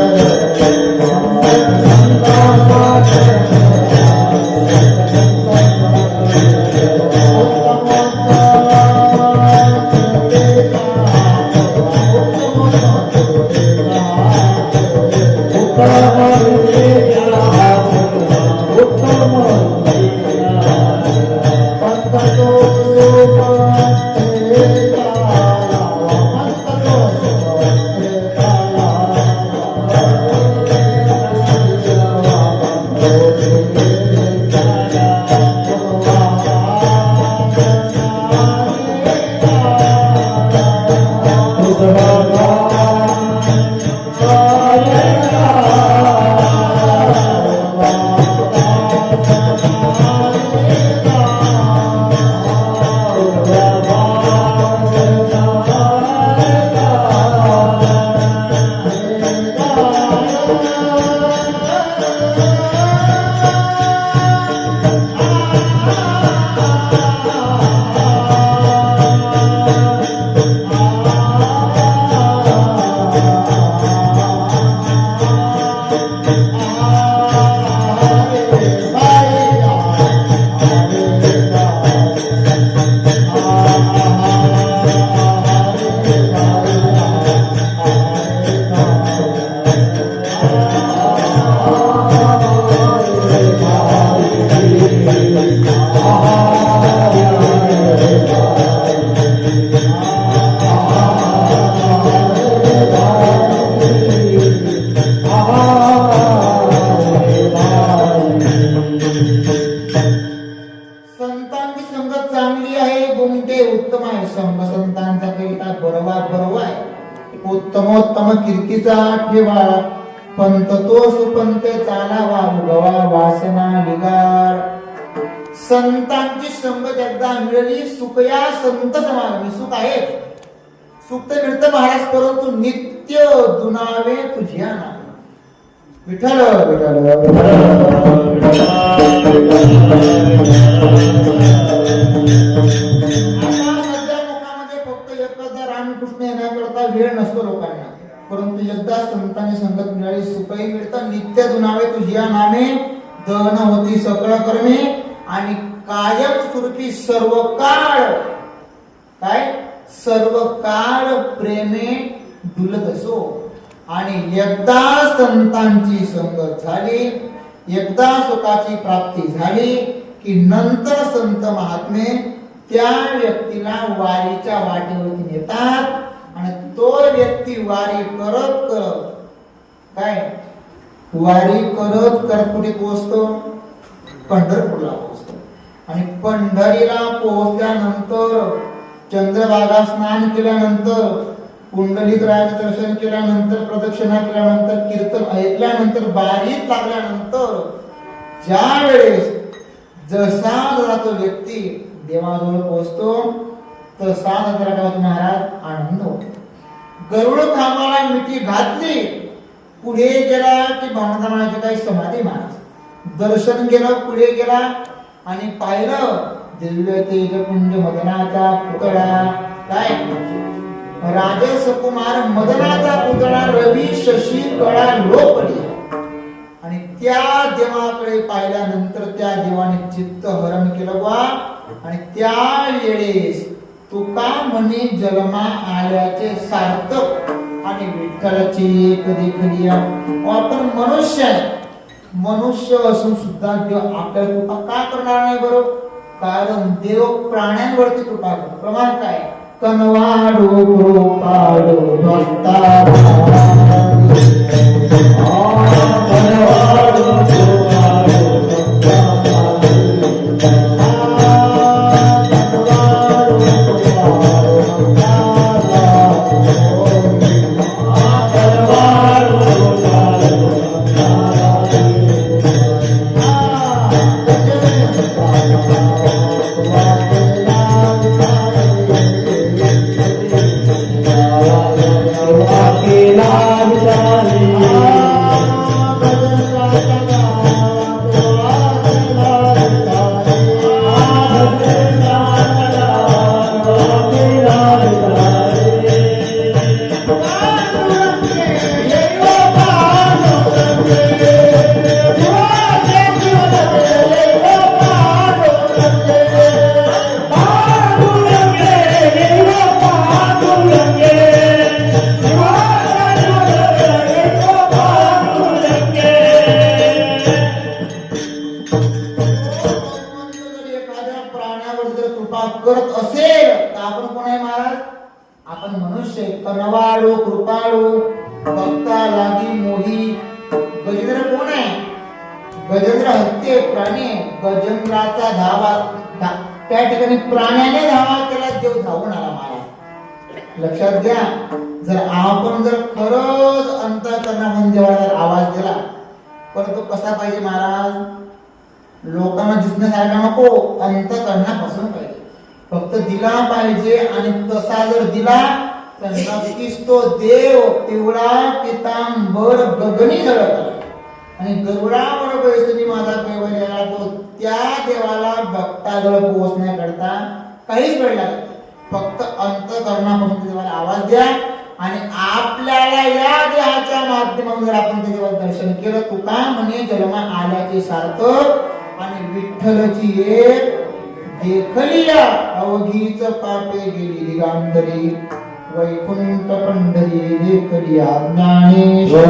उत्तमोत्तम कीर्तीचा ठेवा, पंत तो सुपंत चालावा उगवा वासना निगार. संतांची संगत एकदा मिळाली सुखया संत समागमी. सुख आहे, सुख तर मिळतं महाराज, परंतु नित्य दुनावे तुझ्या नाम. विठ्ठल विठ्ठल फक्त एकदा रामकृष्ण येण्याकरता वेळ नसतो लोकांना, परंतु एकदा संतांनी संगत मिळाली सुखही मिळतं. नित्य दुनावे तुझ्या नामे, दहन होती सकळ कर्मे, आणि कायम स्वरूपी सर्व काळ, काय सर्व काळ प्रेमे डुलत असो. आणि एकदा संतांची संगत झाली, एकदा सुखाची प्राप्ती झाली की नंतर संत महात्मे त्या व्यक्तीला वारीच्या वाटेवरती नेतात, आणि तो व्यक्ती वारी करत करत काय वारी करत करत कुठे पोहोचतो? पंढरपूरला पोहोचतो. आणि पंढरीला पोहोचल्यानंतर चंद्रभागा स्नान केल्यानंतर, पुंडलिकरायाचं दर्शन केल्यानंतर, प्रदक्षिणा केल्यानंतर, कीर्तन ऐकल्यानंतर, बारीत लागल्यानंतर ज्या वेळेस जसा जरा तो व्यक्ती देवाजवळ पोहोचतो तसा जरा महाराज आनंद होतो. गरुड खांबाला मिठी घातली, पुढे गेला की बाणकामाची काही समाधी महाराज. दर्शन केलं, पुढे गेला आणि पाहिलं दिव्य तेजपुंज मदनाचा पुतळा. काय राजसकुमार मदनाचा पुतळा रवी शशी कळा लोपली. आणि त्या देवाकडे पाहिल्यानंतर त्या देवाने चित्त हरण केलं बा. आणि त्या वेळेस तुका म्हणे जन्मा आल्याचे सार्थक. आणि विठ्ठलाची कधी कधी आपण मनुष्य आहे, मनुष्य असून सुद्धा देव आपल्याला कृपा का करणार नाही? बरोबर, कारण देव प्राण्यांवरती कृपा करतो. प्रमाण काय? कनवाडो कृपाडो भक्ता करत असेल तर आपण कोण आहे महाराज? आपण मनुष्य. कनवाळू कृपाळू भक्ता लागी मोही. गजेंद्र कोण आहे? गजेंद्र हत्ते प्राणी. गजेंद्राचा धावा त्या ठिकाणी प्राण्याने धावा केला, देव धावून आला महाराज. लक्षात घ्या, जर आपण जर खरंच अंतःकरणामधून देवाला जर आवाज दिला, पण तो कसा पाहिजे महाराज? लोकांना दिसण्यासारखा नको, अंतःकरणापासून पाहिजे. फक्त दिला पाहिजे, आणि तसा जर दिला तर नक्कीच तो देव पिवळा पितांबर गगनी जळत आला. आणि गरुडावर बैसुनी माझा कैवल्याला तो त्या देवाला भक्ताजवळ पोहोचण्याकरता काहीच वेळ लागत. फक्त अंतःकरणापासून देवाला आवाज द्या, आणि आपल्याला या देहाच्या माध्यमातून जर आपण त्या देवाचं दर्शन केलं, तुका म्हणे जन्मा आल्याचे सार्थक. आणि विठ्ठलची एक देखलिया अवघीच पापे गेली दिगांतरी. वैकुंठ पंढरी देखलिया ज्ञानेश्वर.